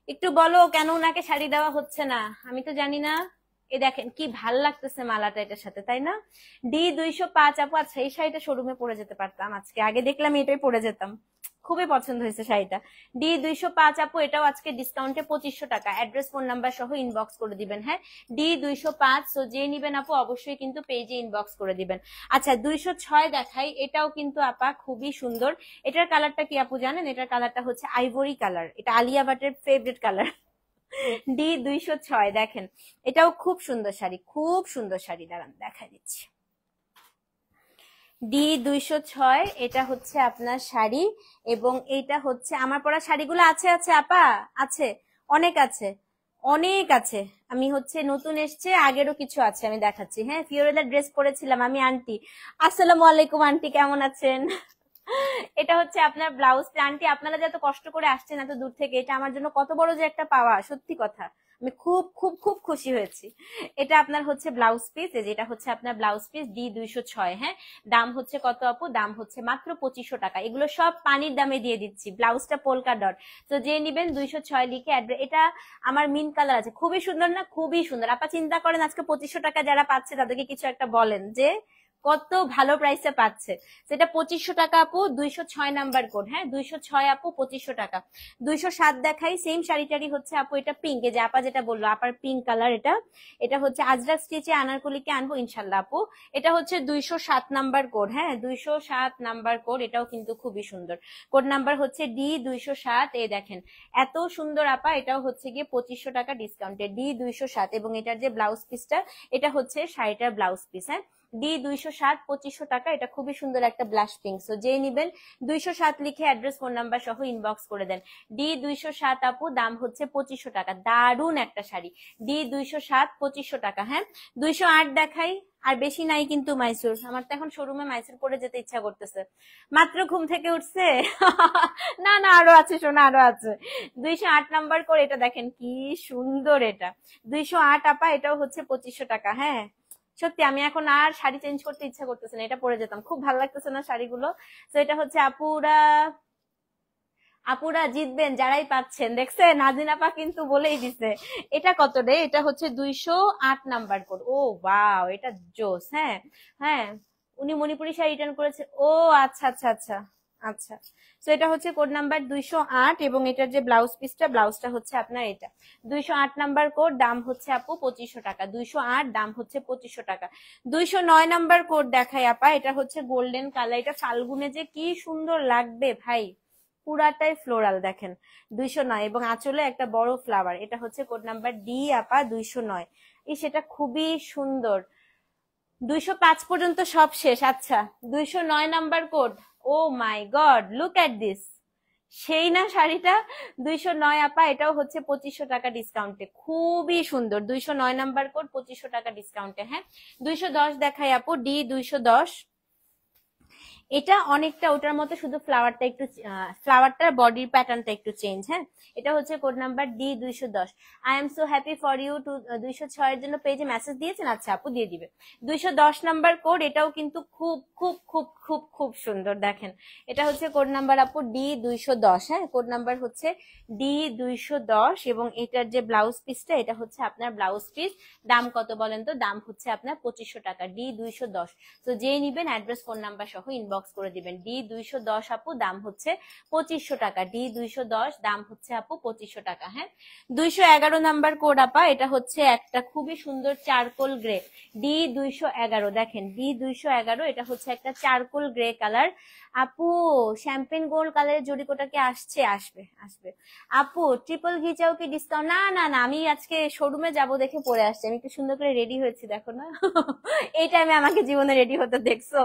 একটু বলো কেন ওনাকে শাড়ি দেওয়া হচ্ছে না, আমি তো জানি না। এ দেখেন কি ভাল লাগতেছে মালাটা এটার সাথে, তাই না? D205 আপু, আচ্ছা এই শাড়িটা শোরুমে পরে যেতে পারতাম আজকে, আগে দেখলাম এটাই পরে যেতাম, খুবই পছন্দ হয়েছে শাড়িটা। D205 আপু, এটাও আজকে ডিসকাউন্টে 2500 টাকা, অ্যাড্রেস ফোন নাম্বার সহ ইনবক্স করে দিবেন, হ্যাঁ। D205, সো যে নিবেন আপু অবশ্যই কিন্তু পেজে ইনবক্স করে দিবেন। আচ্ছা 206 দেখাই, এটাও কিন্তু আপা খুবই সুন্দর। এটার কালারটা কি আপু জানেন? এটার কালারটা হচ্ছে আইভরি কালার, এটা আলিয়া ভাটের ফেভারিট কালার। D206 দেখেন, এটাও খুব সুন্দর শাড়ি, খুব সুন্দর শাড়ি, দাঁড়ান দেখাই দিচ্ছি। D206, এটা হচ্ছে আপনার শাড়ি, এবং এটা হচ্ছে আমার পরা শাড়িগুলো আছে আছে আপা, আছে অনেক আছে, অনেক আছে। আমি হচ্ছে নতুন এসছে, আগেরও কিছু আছে, আমি দেখাচ্ছি, হ্যাঁ। ফিওরেলার ড্রেস পরেছিলাম আমি। আন্টি আসসালামু আলাইকুম, আন্টি কেমন আছেন? এটা হচ্ছে আপনার ব্লাউজ। আন্টি আপনারা যত কষ্ট করে আসছেন এত দূর থেকে, এটা আমার জন্য কত বড় যে একটা পাওয়া, সত্যি কথা, আমি খুব খুব খুব খুশি হয়েছি। এটা আপনার হচ্ছে ব্লাউজ পিস, যেটা হচ্ছে আপনার ব্লাউজ পিস D206, হ্যাঁ। দাম হচ্ছে কত আপু? দাম হচ্ছে মাত্র 2500 টাকা। এগুলো সব পানির দামে দিয়ে দিচ্ছি, ব্লাউজটা পোলকা ডট। তো যে নিবেন 206 লিখে অ্যাড্রেস, এটা আমার মিন কালার আছে, খুবই সুন্দর না? খুবই সুন্দর আপা, চিন্তা করেন আজকে 2500 টাকা যারা পাচ্ছে তাদেরকে কিছু একটা বলেন যে কত ভালো প্রাইসে পাচ্ছে। সেটা 2500 টাকা আপু, 206 নাম্বার কোড। হ্যাঁ 206 আপু, 2500 টাকা। 207 দেখাই, সেম শাড়িটারই হচ্ছে আপু, এটা পিঙ্ক, যে আপা যেটা বললো, আপার পিঙ্ক কালার। এটা এটা হচ্ছে আজরাক স্টিচে আনারকলিকে আনবো ইনশাল্লাহ আপু। এটা হচ্ছে 207 নাম্বার কোড। হ্যাঁ 207 নাম্বার কোড, এটাও কিন্তু খুবই সুন্দর। কোড নাম্বার হচ্ছে D207। এই দেখেন এত সুন্দর আপা, এটাও হচ্ছে গিয়ে 2500 টাকা ডিসকাউন্টে, D207। এবং এটার যে ব্লাউজ পিসটা, এটা হচ্ছে শাড়িটার ব্লাউজ পিস। হ্যাঁ D207, 2500 টাকা। এটা খুবই সুন্দর একটা ব্লাশ পিঙ্ক। সো যেই নিবেন 207 লিখে অ্যাড্রেস ফোন নাম্বার সহ ইনবক্স করে দেন। D207 আপু, দাম হচ্ছে 2500 টাকা। দারুন একটা শাড়ি। D207, 2500 টাকা। হ্যাঁ 208 দেখাই, আর বেশি নাই কিন্তু মাইসুর। আমার তো এখন শোরুমে মাইসুর পরে যেতে ইচ্ছা করতেছে, মাত্র ঘুম থেকে উঠছে। না না, আরো আছে সোনা, আরো আছে। 208 নাম্বার করে, এটা দেখেন কি সুন্দর। এটা 208 আপা, এটাও হচ্ছে 2500 টাকা। হ্যাঁ সত্যি আমি এখন আর শাড়ি চেঞ্জ করতে ইচ্ছা করতেছে না, এটা পরে যেতাম, খুব ভালো লাগতেছে না শাড়িগুলো। তো এটা হচ্ছে আপুরা, আপুরা জিতবেন যারাই পাচ্ছেন, দেখছেন নাজিন আপা কিন্তু বলেই দিছে। এটা কত রে? এটা হচ্ছে 208 নাম্বার কোড। ও ওয়াও, এটা জোস। হ্যাঁ হ্যাঁ, উনি মণিপুরি শাড়ি রিটার্ন করেছে। ও আচ্ছা আচ্ছা আচ্ছা আচ্ছা। তো এটা হচ্ছে কোড নাম্বার 208, এবং এটার যে ব্লাউজ পিসটা, ব্লাউজটা হচ্ছে আপনার এটা 208 নাম্বার কোড, দাম হচ্ছে আপু 2500 টাকা। 208, দাম হচ্ছে 2500 টাকা। 209 নাম্বার কোড দেখাই আপা, এটা হচ্ছে গোল্ডেন কালার। এটা ফাল্গুনে যে কি সুন্দর লাগবে ভাই, পুরাটাই ফ্লোরাল দেখেন। 209, এবং আঁচলে একটা বড় ফ্লাওয়ার। এটা হচ্ছে কোড নাম্বার ডি আপা, 209। সেটা খুবই সুন্দর। 205 পর্যন্ত সব শেষ। আচ্ছা 209 number code. Oh my god, look at this, সেই না শাড়িটা? 209 আপা, এটাও হচ্ছে 2500 টাকা ডিসকাউন্টে, খুবই সুন্দর। 209 নাম্বার কোড, 2500 টাকা ডিসকাউন্টে। হ্যাঁ 210 দেখাই আপু, D210। এটা অনেকটা ওটার মতো, শুধু ফ্লাওয়ারটা একটু, ফ্লাওয়ারটার বডির প্যাটার্নটা একটু চেঞ্জ। হ্যাঁ এটা হচ্ছে code number D210। I am so happy for you too. 206 এর জন্য পেজে মেসেজ দিয়েছেন? আচ্ছা আপু দিয়ে দিবে। 210 নাম্বার কোড, এটাও কিন্তু খুব খুব খুব খুব খুব সুন্দর। দেখেন এটা হচ্ছে কোড নাম্বার আপু D210। হ্যাঁ কোড নাম্বার হচ্ছে D210, এবং এটার যে ব্লাউজ পিসটা, এটা হচ্ছে আপনার ব্লাউজ পিস। দাম কত বলেন তো? দাম হচ্ছে আপনার 2500 টাকা, D210। তো যেই নিবেন অ্যাড্রেস ফোন নাম্বার সহ ইনবক্স করে দিবেন। D210 আপু, দাম হচ্ছে 2500 টাকা। D210, দাম হচ্ছে আপু 2500 টাকা। হ্যাঁ 211 নাম্বার কোড আপা, এটা হচ্ছে একটা খুবই সুন্দর চারকোল গ্রে। D211, দেখেন D211, এটা হচ্ছে একটা চারকোল গ্রে কালার। আপু শ্যাম্পেন গোল্ড কালারের জরিকোটা কি আসছে? আসবে আসবে। আপু ট্রিপল ঘিচাও কি ডিসকাউন্ট? না না না, আমি আজকে শোরুমে যাব দেখে পরে আসছি, আমি একটু সুন্দর করে রেডি হয়েছি, দেখো না। এই টাইমে আমাকে জীবনে রেডি হতে দেখছো?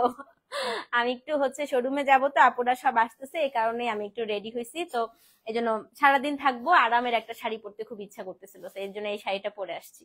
আমি একটু হচ্ছে শোরুমে যাব, তো আপুরা সব আসতেছে, এই কারণে আমি একটু রেডি হয়েছি। তো এই জন্য সারাদিন থাকবো, আরামের একটা শাড়ি পরতে খুব ইচ্ছা করতেছিল, তো এর জন্য এই শাড়িটা পরে আসছি।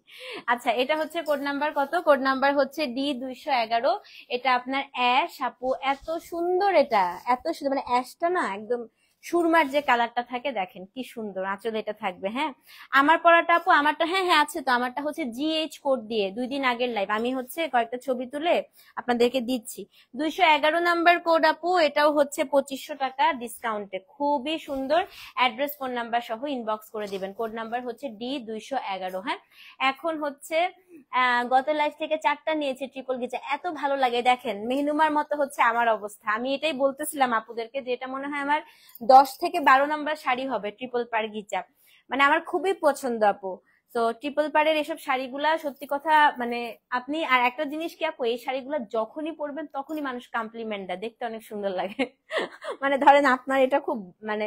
আচ্ছা এটা হচ্ছে কোড নাম্বার কত? কোড নাম্বার হচ্ছে D211। এটা আপনার অ্যাশ আপু, এত সুন্দর, এটা এত সুন্দর, মানে অ্যাশটা না একদম সুরমার যে কালারটা থাকে, দেখেন কি সুন্দর আঁচলে এটা থাকবে। হ্যাঁ আমার পরাটা আপু, আমারটা হ্যাঁ হ্যাঁ আছে তো, আমারটা হচ্ছে GH কোড দিয়ে 2 দিন আগের লাইভ, আমি হচ্ছে কয়েকটা ছবি তুলে আপনাদেরকে দিচ্ছি। 211 নাম্বার কোড আপু, এটাও হচ্ছে 2500 টাকা ডিসকাউন্টে, খুবই সুন্দর। অ্যাড্রেস ফোন নাম্বার সহ ইনবক্স করে দিবেন। কোড নাম্বার হচ্ছে D211। হ্যাঁ এখন হচ্ছে গত লাইফ থেকে 4টা নিয়েছে ট্রিপল গিচা, এত ভালো লাগে। দেখেন মেহনুমার মতো হচ্ছে আমার অবস্থা, আমি এটাই বলতেছিলাম আপুদেরকে, যে এটা মনে হয় আমার 10 থেকে 12 নাম্বার শাড়ি হবে ট্রিপল পার গিচা, মানে আমার খুবই পছন্দ আপু। তো ট্রিপল পাড়ের এসব শাড়িগুলা সত্যি কথা, মানে আপনি আর একটা জিনিস কি আপু, এই শাড়িগুলা যখনই পরবেন তখনই মানুষ কমপ্লিমেন্ট দেয়, দেখতে অনেক সুন্দর লাগে। মানে ধরেন আপনার এটা খুব, মানে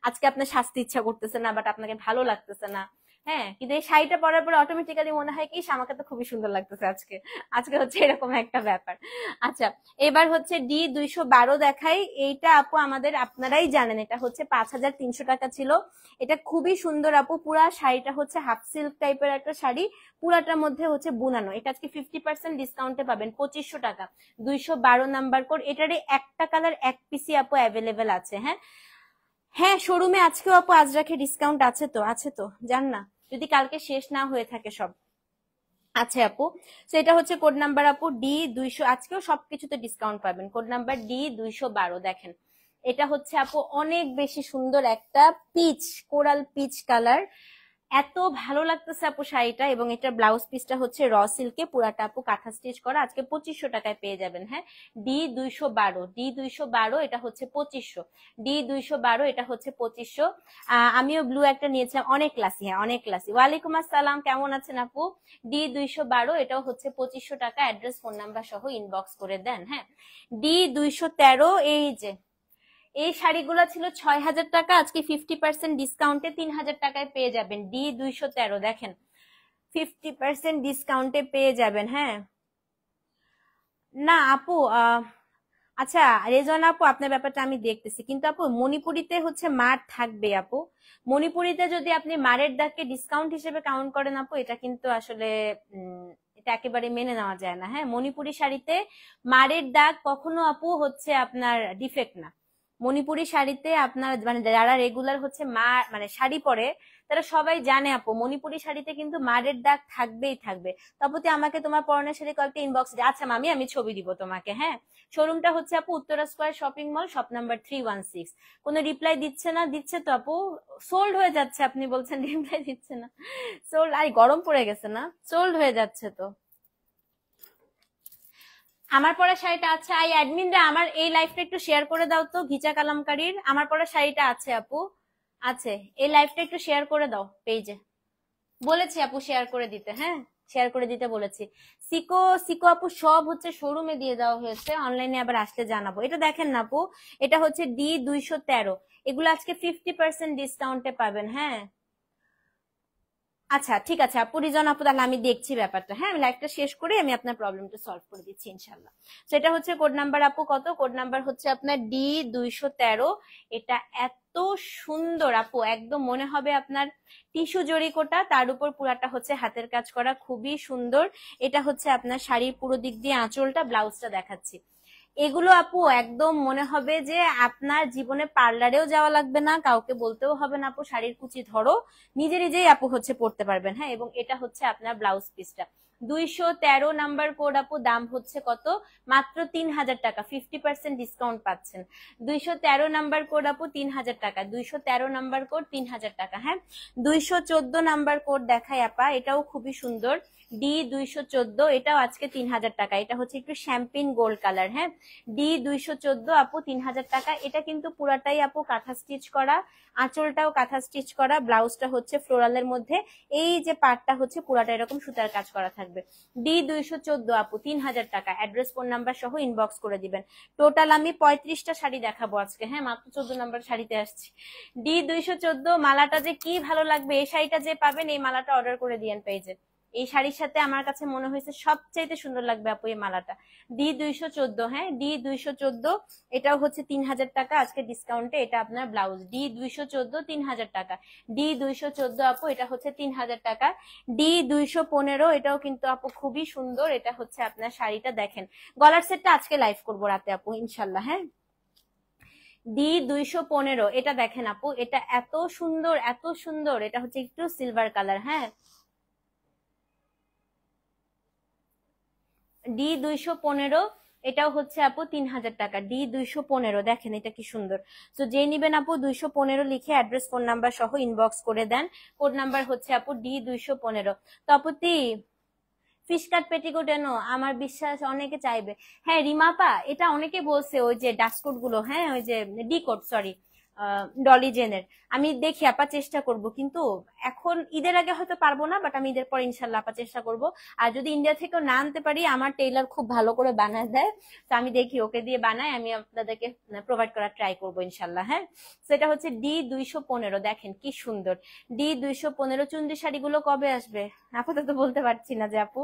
আজকে আপনার সাজতে ইচ্ছা করতেছে না, বাট আপনাকে ভালো লাগতেছে না, হ্যাঁ কিন্তু এই শাড়িটা পরার পরে অটোমেটিক্যালি মনে হয় কি আমাকে তো খুবই সুন্দর লাগতেছে আজকে। আজকে হচ্ছে এরকম একটা ব্যাপার। আচ্ছা এবার হচ্ছে D212 দেখাই। এইটা আপু আমাদের, আপনারাই জানেন, এটা হচ্ছে 5300 টাকা ছিল। এটা খুবই সুন্দর আপু, পুরা শাড়িটা হচ্ছে হাফ সিল্ক টাইপের একটা শাড়ি, পুরাটার মধ্যে হচ্ছে বুনানো। এটা আজকে 50% ডিসকাউন্টে পাবেন 2500 টাকা। 212 নাম্বার কোড। এটারই একটা কালার এক পিসি আপু অ্যাভেলেবেল আছে। হ্যাঁ হ্যাঁ শোরুমে আজকেও আপু আজরাকে ডিসকাউন্ট আছে তো, আছে তো, জান না, যদি কালকে শেষ না হয়ে থাকে সব। আচ্ছা আপু, তো এটা হচ্ছে কোড নাম্বার আপু D200, আজকেও সবকিছুতে ডিসকাউন্ট পাবেন। Code number D212। দেখেন এটা হচ্ছে আপু অনেক বেশি সুন্দর একটা পিচ, কোরাল পিচ কালার। এত ভালো লাগতেছে আপু শাড়িটা, এবং এটার ব্লাউজ পিসটা হচ্ছে র সিল্কে পুরাটা আপু কাঁথা স্টিচ করা, আজকে 2500 টাকায় পেয়ে যাবেন। হ্যাঁ, D212 এটা হচ্ছে 2500, D212 এটা হচ্ছে 2500। আমিও ব্লু একটা নিয়েছিলাম, অনেক ক্লাসি, হ্যাঁ অনেক ক্লাসি। ওয়ালাইকুম আসসালাম, কেমন আছেন আপু? D212 এটাও হচ্ছে 2500 টাকা, অ্যাড্রেস ফোন নাম্বার সহ ইনবক্স করে দেন। হ্যাঁ, D213 এই যে এই শাড়িগুলো ছিল 6000 টাকা, আজকে 50% ডিসকাউন্টে 3000 টাকায় পেয়ে যাবেন। D213 দেখেন 50% ডিসকাউন্টে পেয়ে যাবেন। হ্যাঁ, না আপু আচ্ছা রেজন আপু, আপনার ব্যাপারটা আমি দেখতেছি, কিন্তু আপু মণিপুরিতে হচ্ছে মার থাকবে আপু। মণিপুরিতে যদি আপনি মারের দাগকে ডিসকাউন্ট হিসেবে কাউন্ট করেন আপু, এটা কিন্তু আসলে এটা একেবারে মেনে নেওয়া যায় না। হ্যাঁ, মণিপুরি শাড়িতে মারের দাগ কখনো আপু হচ্ছে আপনার ডিফেক্ট না। মণিপুরি শাড়িতে আপনার মানে যারা রেগুলার হচ্ছে মা মানে শাড়ি পরে, তারা সবাই জানে আপু মণিপুরি শাড়িতে কিন্তু মারের দাগ থাকবেই থাকবে। তারপরে আমাকে তোমার পরনের শাড়ি কয়েকটা ইনবক্স, আচ্ছা মামি আমি ছবি দিব তোমাকে। হ্যাঁ, শোরুমটা হচ্ছে আপু Uttara square shopping mall, shop number 316। কোনো রিপ্লাই দিচ্ছে না? দিচ্ছে তো আপু, সোল্ড হয়ে যাচ্ছে। আপনি বলছেন রিপ্লাই দিচ্ছে না, সোল্ড। আর গরম পড়ে গেছে না, সোল্ড হয়ে যাচ্ছে তো। আমার পরা শাড়িটা আছে, আই অ্যাডমিনরা আমার এই লাইফটা একটু শেয়ার করে দাও তো, ঘিচা কালামকারীর আমার পরা শাড়িটা আছে আপু, আছে। এই লাইফটা একটু শেয়ার করে দাও পেজে, বলেছি আপু শেয়ার করে দিতে। হ্যাঁ, শেয়ার করে দিতে বলেছি। সিকো সিকো আপু সব হচ্ছে শোরুমে দিয়ে দেওয়া হয়েছে, অনলাইনে আবার আসলে জানাবো। এটা দেখেন না আপু, এটা হচ্ছে D213, এগুলো আজকে 50% ডিসকাউন্টে পাবেন। হ্যাঁ, আচ্ছা ঠিক আছে আপু, রিজন আপু, তাহলে আমি দেখছি ব্যাপারটা। হ্যাঁ, আমি লাইভটা শেষ করে আমি আপনার প্রবলেমটা সলভ করে দিচ্ছি ইনশাল্লাহ। সেটা হচ্ছে কোড নাম্বার আপু কত? কোড নাম্বার হচ্ছে আপনার D213। এটা এত সুন্দর আপু, একদম মনে হবে আপনার টিস্যু জরিকোটা, তার উপর পুরাটা হচ্ছে হাতের কাজ করা, খুবই সুন্দর। এটা হচ্ছে আপনার শাড়ির পুরো দিক দিয়ে আঁচলটা, ব্লাউজটা দেখাচ্ছি। এগুলো আপু একদম মনে হবে যে আপনার জীবনে পার্লারেও যাওয়া লাগবে না, কাউকে বলতেও হবে না আপু শাড়ির কুচি ধরো, নিজে নিজেই আপু হচ্ছে পড়তে পারবেন। হ্যাঁ, এবং এটা হচ্ছে আপনার ব্লাউজ পিসটা। 213 নাম্বার কোড আপু, দাম হচ্ছে কত? মাত্র 3000 টাকা, 50% ডিসকাউন্ট পাচ্ছেন। 213 নাম্বার কোড আপু 3000 টাকা, 213 নাম্বার কোড 3000 টাকা। হ্যাঁ, 214 নাম্বার কোড দেখাই আপা, এটাও খুবই সুন্দর। D214, এটাও আজকে 3000 টাকা, এটা হচ্ছে একটু শ্যাম্পিন গোল্ড কালার। হ্যাঁ, D214 আপু 3000 টাকা। এটা কিন্তু পুরাটাই আপু কাঁথা স্টিচ করা, আঁচলটাও কাঁথা স্টিচ করা, ব্লাউজটা হচ্ছে ফ্লোরালের মধ্যে, এই যে পার্টটা হচ্ছে পুরাটা এরকম সুতার কাজ করা থাকবে। D214 আপু 3000 টাকা, অ্যাড্রেস ফোন নাম্বার সহ ইনবক্স করে দিবেন। টোটাল আমি 35টা শাড়ি দেখাবো আজকে। হ্যাঁ, মাত্র 14 নাম্বার শাড়িতে আসছি। D214, মালাটা যে কি ভালো লাগবে, এই শাড়িটা যে পাবেন এই মালাটা অর্ডার করে দিয়েন পেজে। এই শাড়ির সাথে আমার কাছে মনে হয়েছে সবচাইতে সুন্দর লাগবে আপু এই মালাটা। D214, হ্যাঁ D214, এটাও হচ্ছে 3000 টাকা আজকে ডিসকাউন্টে, এটা আপনার ব্লাউজ। D214 3000 টাকা, D214 আপু এটা হচ্ছে 3000 টাকা। D215, এটাও কিন্তু আপু খুবই সুন্দর, এটা হচ্ছে আপনার শাড়িটা দেখেন। গলার সেটটা আজকে লাইভ করবো রাতে আপু ইনশাল্লাহ। হ্যাঁ, D215, এটা দেখেন আপু, এটা এত সুন্দর এত সুন্দর, এটা হচ্ছে একটু সিলভার কালার। হ্যাঁ, D215, এটাও হচ্ছে আপু 3000 টাকা। D215 দেখেন এটা কি সুন্দর। তো যে নিবেন আপু 215 লিখে অ্যাড্রেস ফোন নাম্বার সহ ইনবক্স করে দেন। কোড নাম্বার হচ্ছে আপু D215। তো আপুতি ফিশ কাট পেটিকোট এনো, আমার বিশ্বাস অনেকে চাইবে। হ্যাঁ রিমাপা, এটা অনেকে বলছে ওই যে ডাস্কোট গুলো, হ্যাঁ ওই যে ডি কোট, সরি ডলি জেনের। আমি দেখি আপা চেষ্টা করব, কিন্তু এখন ঈদের আগে হয়তো পারবো না, বাট আমি ঈদের পর ইনশাল্লাহ আপা চেষ্টা করব। আর যদি ইন্ডিয়া থেকেও না আনতে পারি, আমার টেইলার খুব ভালো করে বানায় দেয়, তো আমি দেখি ওকে দিয়ে বানাই, আমি আপনাদেরকে প্রোভাইড করার ট্রাই করবো ইনশাল্লাহ। হ্যাঁ, সেটা হচ্ছে D215, দেখেন কি সুন্দর। D215 চুন্ডি শাড়িগুলো কবে আসবে আপাতত বলতে পারছি না যে আপু।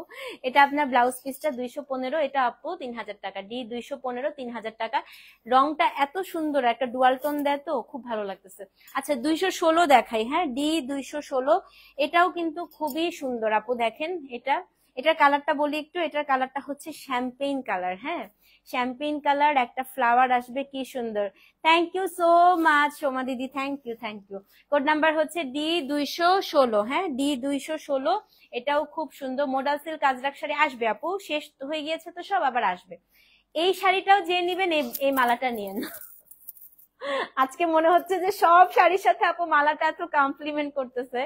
এটা আপনার ব্লাউজ পিসটা 215, এটা আপু 3000 টাকা। D215 3000 টাকা। রংটা এত সুন্দর, একটা ডুয়াল টোন দেয় তো খুব ভালো লাগতেছে। আচ্ছা 216 দেখাই। হ্যাঁ, D216, এটাও কিন্তু খুবই সুন্দর আপু, দেখেন এটা। এটার কালারটা বলি একটু, এটার কালারটা হচ্ছে শ্যাম্পেইন কালার। হ্যাঁ, শ্যাম্পেইন কালার, একটা ফ্লাওয়ার আসবে, কি সুন্দর। Thank you so much Soma দিদি, thank you thank you. Code number হচ্ছে D216। হ্যাঁ, D216, এটাও খুব সুন্দর। মোডাল সিল্ক আজরাক শাড়ি আসবে আপু, শেষ হয়ে গিয়েছে তো সব, আবার আসবে। এই শাড়িটাও যে নিবেন এই মালাটা নিয়েন। আজকে মনে হচ্ছে যে সব শাড়ির সাথে আপু মালাটা এত কমপ্লিমেন্ট করতেছে।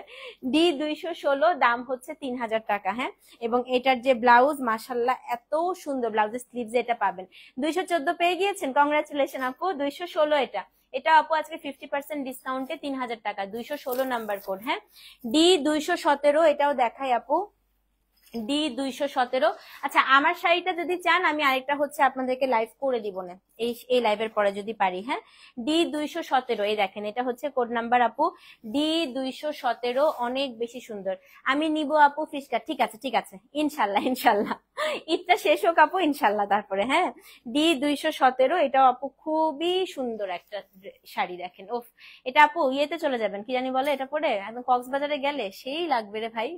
D216, দাম হচ্ছে 3000 টাকা। হ্যাঁ, এবং এটার যে ব্লাউজ, মাশাল্লাহ এত সুন্দর, ব্লাউজের স্লিভস এটা পাবেন। 214 পেয়ে গিয়েছেন, কংগ্রাচুলেশন আপু। 216 এটা, এটা আপু আজকে 50% ডিসকাউন্টে 3000 টাকা, 216 নাম্বার কোড। হ্যাঁ, D217 এটাও দেখাই আপু, D217। আচ্ছা, আমার শাড়িটা যদি চান আমি আরেকটা হচ্ছে আপনাদেরকে লাইভ করে দিব না, এই লাইভের পরে যদি পারি। হ্যাঁ, D217, এই দেখেন এটা হচ্ছে কোড নাম্বার আপু, D217, অনেক বেশি সুন্দর। আমি নিব আপু ফিসকা, ঠিক আছে ঠিক আছে, ইনশাল্লাহ ইনশাল্লাহ, ঈদটা শেষ হোক আপু ইনশাল্লাহ, তারপরে। হ্যাঁ, D217, এটাও আপু খুবই সুন্দর একটা শাড়ি। দেখেন, ওফ, এটা আপু ইয়েতে চলে যাবেন, কি জানি বলে, এটা পরে একদম কক্সবাজারে গেলে সেই লাগবে রে ভাই।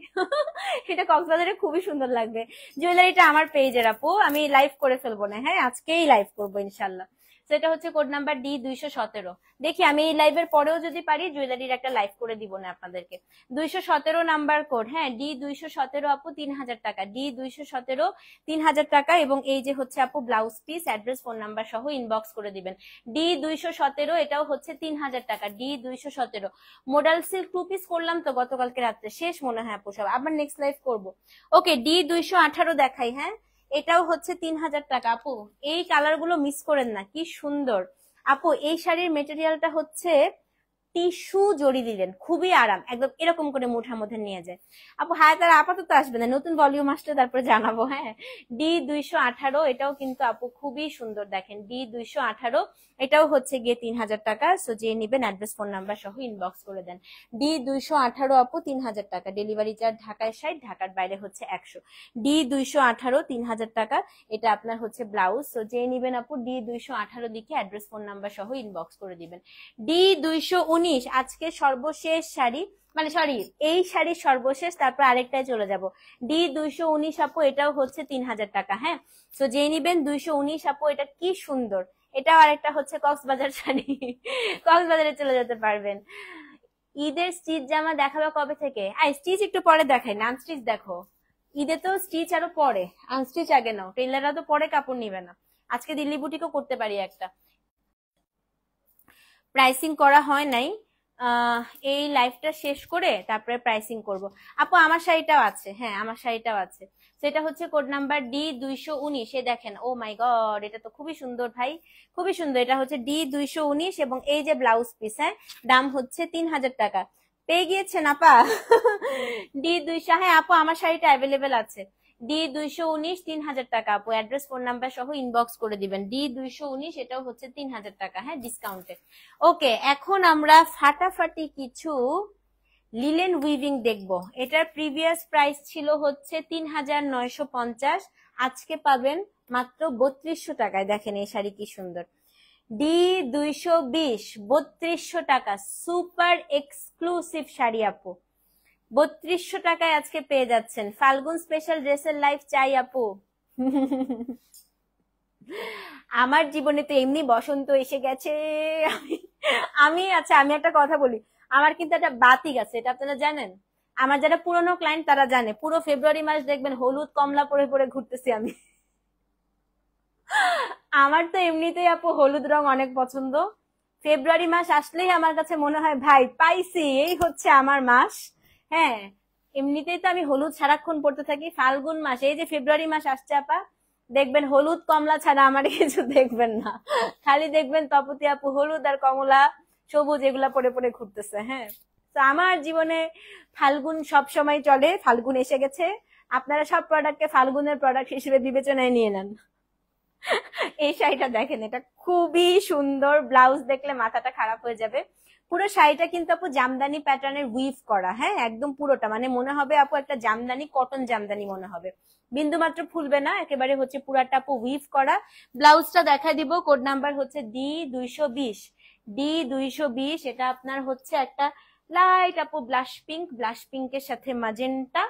এটা কক্সবাজারে খুবই সুন্দর লাগবে। জুয়েলারিটা আমার পেজের আপু, আমি লাইভ করে ফেলবো না, হ্যাঁ আজকেই লাইভ করবো ইনশাল্লাহ। সেটা হচ্ছে কোড নাম্বার D217। দেখি আমি এই লাইভের পরেও যদি পারি জুয়েলারির একটা লাইভ করে দিব না আপনাদেরকে। 217 নাম্বার কোড। হ্যাঁ, D217 আপু 3000 টাকা, D217 3000 টাকা। এবং এই যে হচ্ছে আপু blouse piece, address, phone number সহ ইনবক্স করে দিবেন। D217, এটাও হচ্ছে 3000 টাকা, D217। মোডাল সিল্ক 2 পিস করলাম তো গতকালকে রাত্রে, শেষ মনে হয় আপু সব, আবার নেক্সট লাইভ করব। ওকে, D218 দেখাই। হ্যাঁ, এটাও হচ্ছে 3000 টাকা আপু। এই কালার গুলো মিস করেন না, কি সুন্দর আপু। এই শাড়ির মেটেরিয়ালটা হচ্ছে টিস্যু জড়ি দিলেন, খুবই আরাম, একদম এরকম করে মুঠার মধ্যে নিয়ে যায় আপু। হ্যাঁ, তারা আপাতত আসবে না, নতুন ভলিউম আসলে তারপরে জানাবো। হ্যাঁ, D218, এটাও কিন্তু আপু খুবই সুন্দর। দেখেন, D218, এটাও হচ্ছে গিয়ে 3000 টাকা। সো যে নিবেন অ্যাড্রেস, ফোন নাম্বার সহ ইনবক্স করে দেন। D218 আপু 3000 টাকা, ডেলিভারি চার্জ ঢাকায় 60, ঢাকার বাইরে হচ্ছে 100। D218 3000 টাকা, এটা আপনার হচ্ছে ব্লাউজ। সো যে নিবেন আপু D218 দিকে অ্যাড্রেস, ফোন নাম্বার সহ ইনবক্স করে দিবেন। D219 আজকে সর্বশেষ শাড়ি, মানে সরি, এই শাড়ির সর্বশেষ, তারপর আরেকটায় চলে যাব। D219 আপু, এটাও হচ্ছে 3000 টাকা। হ্যাঁ, তো যে নিবেন 219 আপু, এটা কি সুন্দর। এটাও আরেকটা হচ্ছে কক্সবাজার শাড়ি, কক্সবাজারে চলে যেতে পারবেন। ঈদের স্টিচ জামা দেখাবে কবে থেকে? স্টিচ একটু পরে দেখাই, আনস্টিচ দেখো। ঈদে তো স্টিচ আরো পরে, আনস্টিচ আগে নাও, টেলাররা তো পরে কাপড় নিবে না। আজকে দিল্লি বুটিকও করতে পারি একটা। প্রাইসিং করা হয় নাই, এই লাইভটা শেষ করে তারপরে প্রাইসিং করব। আপু আমার শাড়িটাও আছে, হ্যাঁ আমার শাড়িটাও আছে। সেটা হচ্ছে কোড নাম্বার D219। দেখেন, ও মাই গড, এটা তো খুবই সুন্দর ভাই, খুবই সুন্দর। এটা হচ্ছে D219 এবং এই যে ব্লাউজ পিস, হ্যাঁ দাম হচ্ছে 3000 টাকা। পেয়ে গিয়েছেন আপা? D200, হ্যাঁ আপু আমার শাড়িটা অ্যাভেলেবেল আছে। D219 3000 টাকা আপু, অ্যাড্রেস, ফোন নাম্বার সহ ইনবক্স করে দিবেন। D219, এটাও হচ্ছে 3000 টাকা, হ্যাঁ ডিসকাউন্টে। ওকে, এখন আমরা ফাটাফাটি কিছু লিলেন উইভিং দেখবো। এটার প্রিভিয়াস প্রাইস ছিল হচ্ছে 3950, আজকে পাবেন মাত্র 3200 টাকায়। দেখেন এই শাড়ি কি সুন্দর, D220, 3200 টাকা, সুপার এক্সক্লুসিভ শাড়ি আপু, 3200 টাকায় আজকে পেয়ে যাচ্ছেন। ফাল্গুন স্পেশাল ড্রেসের লাইফ চাই আপু। আমার জীবনে তো এমনি বসন্ত এসে গেছে। আমি আচ্ছা, আমি একটা কথা বলি, আমার কিন্তু একটা বাতিক আছে, এটা আপনারা জানেন। আমার যারা পুরনো ক্লায়েন্ট তারা জানে, পুরো ফেব্রুয়ারি মাস দেখবেন হলুদ কমলা পরে পরে ঘুরতেছি আমি। আমার তো এমনিতেই আপু হলুদ রং অনেক পছন্দ। ফেব্রুয়ারি মাস আসলেই আমার কাছে মনে হয় ভাই পাইছি, এই হচ্ছে আমার মাস। হ্যাঁ, এমনিতেই তো আমি হলুদ সারাক্ষণ পড়তে থাকি। ফাল্গুন মাস, এই যে ফেব্রুয়ারি মাস আসছে আপা, দেখবেন হলুদ কমলা ছাড়া আমার কিছু দেখবেন না, খালি দেখবেন তপতি আপু হলুদ আর কমলা সবুজ এগুলা পরে পরে ঘুরতেছে। হ্যাঁ, তো আমার জীবনে ফাল্গুন সব সময় চলে, ফাল্গুন এসে গেছে। আপনারা সব প্রোডাক্টকে ফাল্গুনের প্রোডাক্ট হিসেবে বিবেচনায় নিয়ে নেন। এই শাড়িটা দেখেন, এটা খুবই সুন্দর, ব্লাউজ দেখলে মাথাটা খারাপ হয়ে যাবে। পুরো শাড়িটা কিন্তু আপু জামদানি প্যাটার্নের উইভ করা, হ্যাঁ একদম পুরোটা, মানে মনে হবে আপু একটা জামদানি, কটন জামদানি মনে হবে, বিন্দু মাত্র ফুলবে না, একেবারে হচ্ছে পুরাটা আপু উইভ করা। ব্লাউজটা দেখা দিব, কোড নাম্বার হচ্ছে D220, D220। এটা আপনার হচ্ছে একটা লাইট আপু ব্লাশ পিঙ্ক, ব্লাশ পিঙ্কের সাথে ম্যাজেন্টা।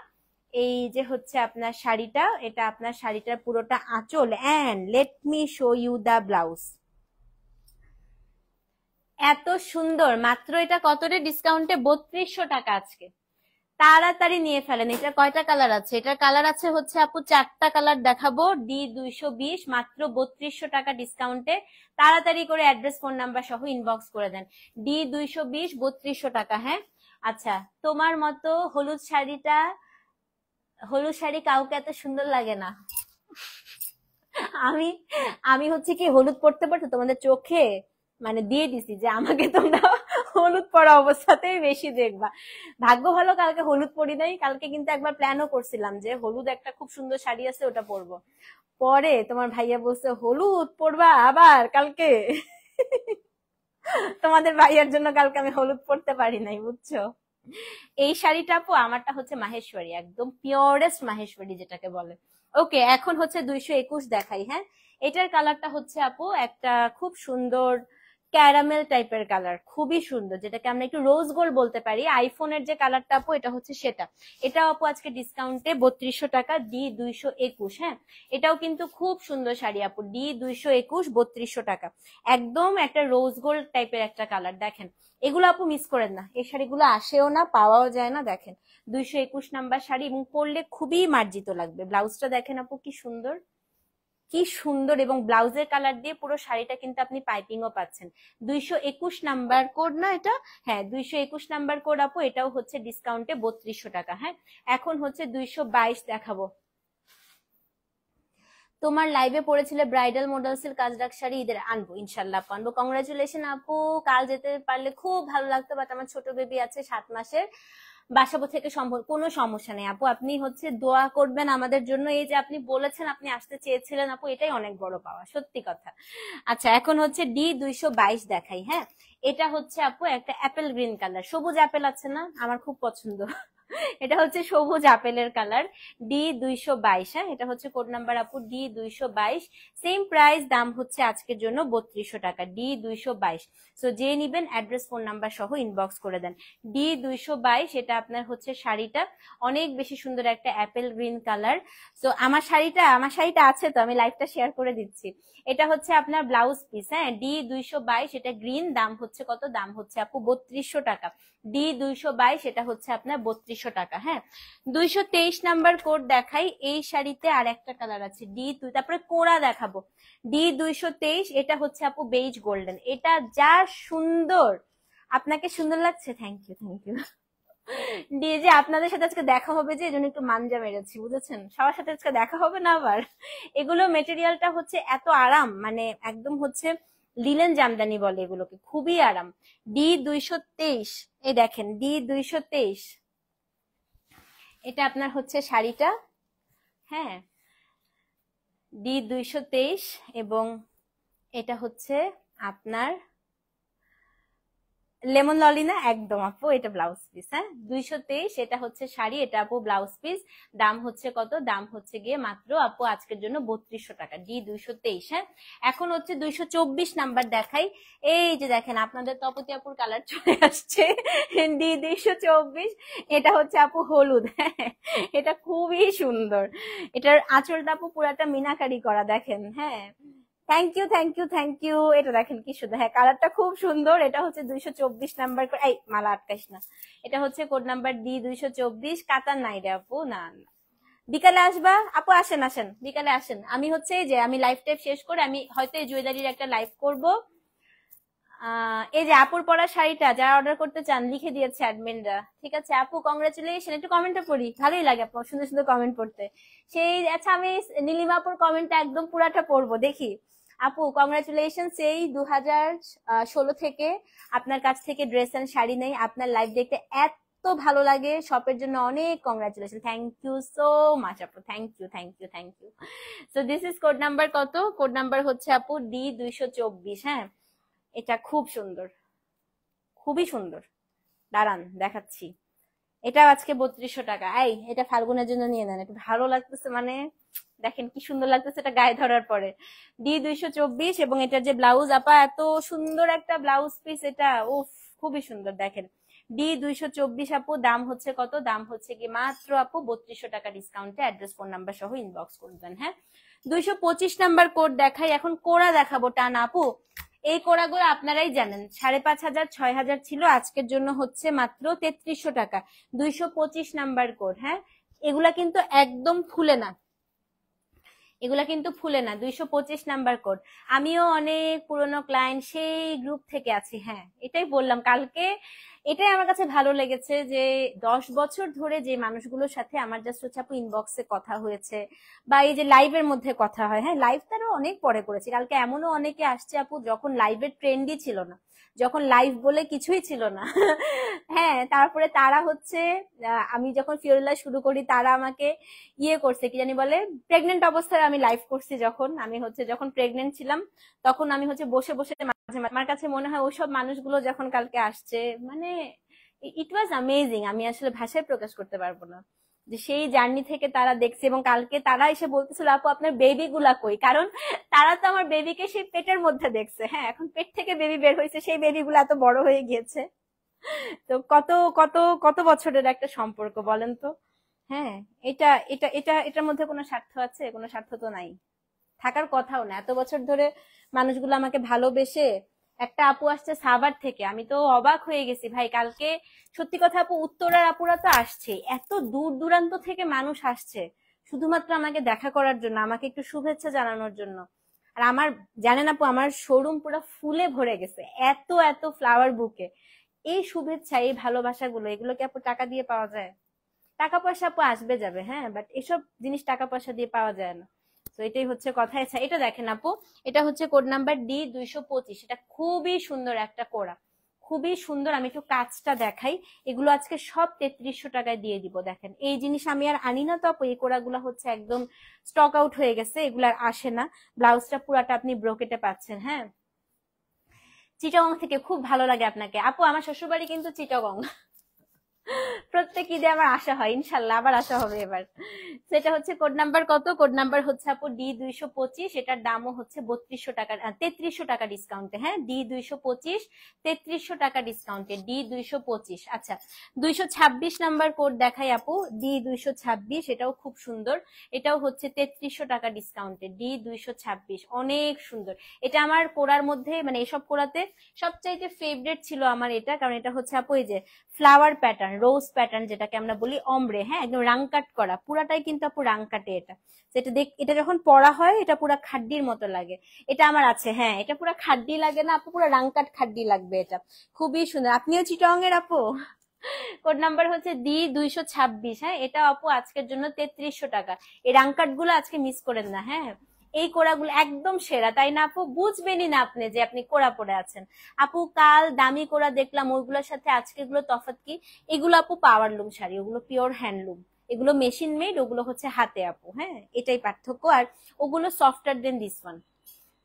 এই যে হচ্ছে আপনার শাড়িটা, এটা আপনার শাড়িটার পুরোটা আঁচল। And let me show you the blouse. এত সুন্দর, মাত্র এটা কত রে ডিসকাউন্টে? 3200 টাকা আজকে। তাড়াতাড়ি নিয়ে ফেলেন। এটা কয়টা কালার আছে? এটার কালার আছে হচ্ছে আপু 4টা কালার দেখাবো। D220 মাত্র 3200 টাকা ডিসকাউন্টে। তাড়াতাড়ি করে অ্যাড্রেস ফোন নাম্বার সহ ইনবক্স করে দেন। D220 3200 টাকা। হ্যাঁ আচ্ছা, তোমার মতো হলুদ শাড়ি কাউকে এত সুন্দর লাগে না। আমি আমি হচ্ছে কি হলুদ পড়তে পড়তে তোমাদের চোখে মানে দিয়ে দিছি যে আমাকে তোমরা হলুদ পরা অবস্থাতেই বেশি দেখবা। ভাগ্য ভালো কালকে হলুদ পরি নাই। কালকে কিন্তু একবার প্ল্যানও করছিলাম যে হলুদ একটা খুব সুন্দর শাড়ি আছে ওটা পরবো। পরে তোমার ভাইয়া বলছে হলুদ পরবা আবার কালকে। তোমাদের ভাইয়ার জন্য কালকে আমি হলুদ পরতে পারি নাই, বুঝছো। এই শাড়িটা আপু আমারটা হচ্ছে মাহেশ্বরী, একদম পিওরেস্ট মাহেশ্বরী যেটাকে বলে। ওকে, এখন হচ্ছে 221 দেখাই। হ্যাঁ, এটার কালারটা হচ্ছে আপু একটা খুব সুন্দর ক্যারামেল টাইপের কালার, খুবই সুন্দর, যেটাকে আমরা একটু রোজ গোল্ড বলতে পারি। আইফোনের যে কালারটা আপু এটা হচ্ছে সেটা। এটা আপু আজকে ডিসকাউন্টে 3200 টাকা, D221। হ্যাঁ, এটাও কিন্তু খুব সুন্দর শাড়ি আপু, D221 3200 টাকা। একদম একটা রোজ গোল্ড টাইপের একটা কালার। দেখেন এগুলো আপু মিস করেন না, এই শাড়িগুলো আসেও না, পাওয়াও যায় না। দেখেন 221 নাম্বার শাড়ি, এবং পরলে খুবই মার্জিত লাগবে। ব্লাউজটা দেখেন আপু কি সুন্দর, কি সুন্দর, এবং ব্লাউজের কালার দিয়ে পুরো শাড়িটা কিন্তু আপনি পাইপিংও পাচ্ছেন। 221 নাম্বার কোড না এটা? হ্যাঁ 221 নাম্বার কোড আপু, এটাও হচ্ছে ডিসকাউন্টে 3200 টাকা। হ্যাঁ, এখন হচ্ছে 222 দেখাবো। তোমার লাইভে পড়েছিলে ব্রাইডাল মডেলসের কাজরাক শাড়ি, ঈদের আনবো ইনশাল্লাহ আনবো। কংগ্রাচুলেশন আপু, কাল যেতে পারলে খুব ভালো লাগতো, বাট আমার ছোট বেবি আছে 7 মাসের, বাসাবো থেকে সম্ভব, কোনো সমস্যা নেই আপু। আপনি হচ্ছে দোয়া করবেন আমাদের জন্য। এই যে আপনি বলেছেন আপনি আসতে চেয়েছিলেন আপু, এটাই অনেক বড় পাওয়া, সত্যি কথা। আচ্ছা, এখন হচ্ছে D222 দেখাই। হ্যাঁ, এটা হচ্ছে আপু একটা অ্যাপেল গ্রিন কালার, সবুজ অ্যাপেল আছে না, আমার খুব পছন্দ। এটা হচ্ছে সবুজ আপেলের কালার, D222। হ্যাঁ, এটা হচ্ছে কোড নাম্বার আপু D222। সেম প্রাইস, দাম হচ্ছে আজকের জন্য 3200 টাকা, D222। সো যে নিবেন অ্যাড্রেস ফোন নাম্বার সহ ইনবক্স করে দেন। D222, এটা আপনার হচ্ছে শাড়িটা অনেক বেশি সুন্দর, একটা অ্যাপেল গ্রিন কালার। তো আমার শাড়িটা আছে, তো আমি লাইভটা শেয়ার করে দিচ্ছি। এটা হচ্ছে আপনার ব্লাউজ পিস। হ্যাঁ, D222, এটা গ্রিন, দাম হচ্ছে কত? দাম হচ্ছে আপু 3200 টাকা। D222, এটা হচ্ছে আপনার 3200 টাকা। হ্যাঁ, 223 নাম্বার কোড দেখাই। এই শাড়িতে আর একটা কালার আছে D2, তারপরে কোড়া দেখাবো। D223, এটা হচ্ছে আপু বেজ গোল্ডেন। এটা যা সুন্দর, আপনাকে সুন্দর লাগছে, থ্যাংক ইউ থ্যাংক ইউ। যে আপনাদের সাথে আজকে দেখা হবে, যে এজন্য একটু মানজা মেরেছি, বুঝেছেন। সবার সাথে আজকে দেখা হবে না আবার। এগুলো মেটেরিয়ালটা হচ্ছে এত আরাম, মানে একদম হচ্ছে লিলেন জামদানি বলে এগুলোকে, খুবই আরাম। D223, এই দেখেন D223, এটা আপনার হচ্ছে শাড়িটা। হ্যাঁ, D223, এবং এটা হচ্ছে আপনার লেমন ললিনা, একদম আপু, এটা ব্লাউজ পিস। হ্যাঁ, 223, এটা হচ্ছে শাড়ি, এটা আপু ব্লাউজ পিস। দাম হচ্ছে কত? দাম হচ্ছে গিয়ে মাত্র আপু আজকের জন্য 3200 টাকা, D223। হ্যাঁ, এখন হচ্ছে 224 নাম্বার দেখাই। এই যে দেখেন আপনাদের তপতি আপুর কালার চলে আসছে, D224। এটা হচ্ছে আপু হলুদ। হ্যাঁ, এটা খুবই সুন্দর। এটার আঁচলটা আপু পুরাটা মিনাকারি করা, দেখেন। হ্যাঁ, thank you thank you thank you. এটা দেখেন কি সুন্দর, হ্যাঁ কালারটা খুব সুন্দর। এটা হচ্ছে 224 নাম্বার, এই মালা আটকাইস না। এটা হচ্ছে কোড নাম্বার D224। কাতার নাই রে আপু, না না। বিকালে আসবা আপু, আসেন আসেন, বিকালে আসেন। আমি হচ্ছে যে আমি লাইভ টাইপ শেষ করে আমি হয়তো এই জুয়েলারির একটা লাইভ করব। এই যে আপুর পরা শাড়িটা যারা অর্ডার করতে চান লিখে দিয়েছে অ্যাডমিনরা। ঠিক আছে আপু, কংগ্রাচুলেশন। একটু কমেন্টটা পড়ি, ভালোই লাগে আপু সুন্দর সুন্দর কমেন্ট পড়তে। সেই আচ্ছা, আমি নীলিমা আপুর কমেন্টটা একদম পুরাটা পড়বো, দেখি। আপু কংগ্রাচুলেশন, সেই 2016 থেকে আপনার কাছ থেকে ড্রেস এন্ড শাড়ি নেই, আপনার লাইভ দেখতে এত ভালো লাগে, শপের জন্য অনেক congratulation. Thank you so much আপু, thank you thank you thank you. So this is code number কত? কোড নাম্বার হচ্ছে আপু D224। হ্যাঁ, এটা খুব সুন্দর, খুবই সুন্দর, দাঁড়ান দেখাচ্ছি। এটা আজকে 3200 টাকা। এই এটা ফাল্গুনের জন্য নিয়ে নেন, একটু ভালো লাগতেছে, মানে দেখেন কি সুন্দর লাগতেছে এটা গায়ে ধরার পরে। D224, এবং এটার যে ব্লাউজ আপা, এত সুন্দর একটা ব্লাউজ পিস, এটা উফ খুবই সুন্দর। দেখেন D224 আপু, দাম হচ্ছে কত? দাম হচ্ছে কি মাত্র আপু 3200 টাকা ডিসকাউন্টে, অ্যাড্রেস ফোন নাম্বার সহ ইনবক্স করবেন। হ্যাঁ, 225 নাম্বার কোড দেখাই। এখন কোড়া দেখাবো, টান আপু। এই কোড়াগুলো আপনারাই জানেন 5,500 6,000 ছিল, আজকের জন্য হচ্ছে মাত্র 3300 টাকা। 225 নাম্বার কোড। হ্যাঁ, এগুলা কিন্তু একদম ফুলে না, এগুলা কিন্তু ফুলে না। 225 নাম্বার কোড। আমিও অনেক পুরনো ক্লায়েন্ট, সেই গ্রুপ থেকে আছি। হ্যাঁ, এটাই বললাম কালকে, এটাই আমার কাছে ভালো লেগেছে যে 10 বছর ধরে যে মানুষগুলোর সাথে আমার জাস্ট হচ্ছে আপু ইনবক্সে কথা হয়েছে বা এই যে লাইভের মধ্যে কথা হয়। হ্যাঁ, লাইভ তারও অনেক পরে করেছি। কালকে এমনও অনেকে আসছে আপু যখন লাইভের ট্রেন্ডই ছিল না, যখন লাইভ বলে কিছুই ছিল না। হ্যাঁ, তারপরে তারা হচ্ছে আমি যখন ফিওরিলা শুরু করি তারা আমাকে ইয়ে করছে, কি জানি বলে, প্রেগনেন্ট অবস্থায় আমি লাইভ করছি, যখন আমি হচ্ছে যখন প্রেগনেন্ট ছিলাম তখন আমি হচ্ছে বসে বসে মাঝে মাঝে আমার কাছে মনে হয় ওইসব মানুষগুলো যখন কালকে আসছে, মানে ইট ওয়াজ অ্যামেজিং। আমি আসলে ভাষায় প্রকাশ করতে পারবো না যে সেই জার্নি থেকে তারা দেখছে। এবং কালকে তারা এসে বলতেছিল আপু আপনার বেবি গুলা কই, কারণ তারা তো আমার বেবিকে সেই পেটের মধ্যে দেখছে। হ্যাঁ, এখন পেট থেকে বেবি বের হয়েছে, সেই বেবি গুলা এত বড় হয়ে গিয়েছে। তো কত কত কত বছরের একটা সম্পর্ক বলেন তো। হ্যাঁ, এটা এটা এটা এটার মধ্যে কোনো স্বার্থ আছে? কোনো স্বার্থ তো নাই, থাকার কথাও না। এত বছর ধরে মানুষগুলো আমাকে ভালোবেসে, একটা আপু আসছে সাভার থেকে, আমি তো অবাক হয়ে গেছি ভাই কালকে। সত্যি কথা আপু, উত্তরার আপুরা তো আসছে, এত দূর দূরান্ত থেকে মানুষ আসছে শুধুমাত্র আমাকে দেখা করার জন্য, আমাকে একটু শুভেচ্ছা জানানোর জন্য। আর আমার, জানেন আপু, আমার শোরুম পুরো ফুলে ভরে গেছে, এত এত ফ্লাওয়ার বুকে। এই শুভেচ্ছা, এই ভালোবাসাগুলো, এগুলো কি আপু টাকা দিয়ে পাওয়া যায়? টাকা পয়সা আপু আসবে যাবে, হ্যাঁ, বাট এসব জিনিস টাকা পয়সা দিয়ে পাওয়া যায় না। তো এটাই হচ্ছে কথা। আচ্ছা, এটা দেখেন আপু, এটা হচ্ছে কোড নাম্বার D225। এটা খুবই সুন্দর একটা কোড়া, খুবই সুন্দর। আমি একটু কাজটা দেখাই। এগুলো আজকে সব 3300 টাকায় দিয়ে দিব। দেখেন, এই জিনিস আমি আর আনি না তো আপু, এই কোড়াগুলো হচ্ছে একদম স্টক আউট হয়ে গেছে, এগুলো আর আসে না। ব্লাউজটা পুরাটা আপনি ব্রোকেটে পাচ্ছেন। হ্যাঁ, চিটাগং থেকে, খুব ভালো লাগে আপনাকে আপু। আমার শ্বশুরবাড়ি কিন্তু চিটাগং। প্রত্যেক ঈদে আমার আসা হয়, ইনশাল্লাহ আবার আসা হবে এবার। সেটা হচ্ছে কোড নাম্বার কত? কোড নাম্বার হচ্ছে আপু D225। এটার দামও হচ্ছে 3200 টাকা, 3300 টাকা ডিসকাউন্টে। হ্যাঁ, D225, 3300 টাকা ডিসকাউন্টে, D225। আচ্ছা, 226 নাম্বার কোড দেখাই আপু, D226। এটাও খুব সুন্দর, এটাও হচ্ছে 3300 টাকা ডিসকাউন্টে, D226। অনেক সুন্দর। এটা আমার কোড়ার মধ্যে, মানে এসব কোড়াতে সবচাইতে ফেভারিট ছিল আমার এটা, কারণ এটা হচ্ছে আপু এই যে ফ্লাওয়ার প্যাটার্ন, রোজ প্যাটার্ন যেটাকে আমরা বলি, অমব্রে। হ্যাঁ, একদম রাং কাট করা, পুরাটাই কিন্তু আপু রাং কাটে এটা। সেটা দেখ, এটা যখন পরা হয় এটা পুরা খাড্ডির মতো লাগে। এটা আমার আছে। হ্যাঁ, এটা পুরা খাড্ডি লাগে না আপু, পুরা রাং কাট খাড্ডি লাগবে। এটা খুবই সুন্দর। আপনিও চিটং এর আপু? কোড নাম্বার হচ্ছে D226। হ্যাঁ, এটা আপু আজকের জন্য 3300 টাকা। এই রাং কাট গুলো আজকে মিস করেন না। হ্যাঁ, এই কোড়াগুলো একদম সেরা, তাই না আপু? বুঝবেনই না আপনি যে আপনি কোড়া পরে আছেন। আপু কাল দামি কোড়া দেখলাম, ওইগুলোর সাথে আজকে গুলো তফাৎ কি? এগুলো আপু পাওয়ার লুম শাড়ি, ওগুলো পিওর হ্যান্ডলুম, এগুলো মেশিন মেড, ওগুলো হচ্ছে হাতে আপু। হ্যাঁ, এটাই পার্থক্য। আর ওগুলো সফটার দেন দিস ওয়ান।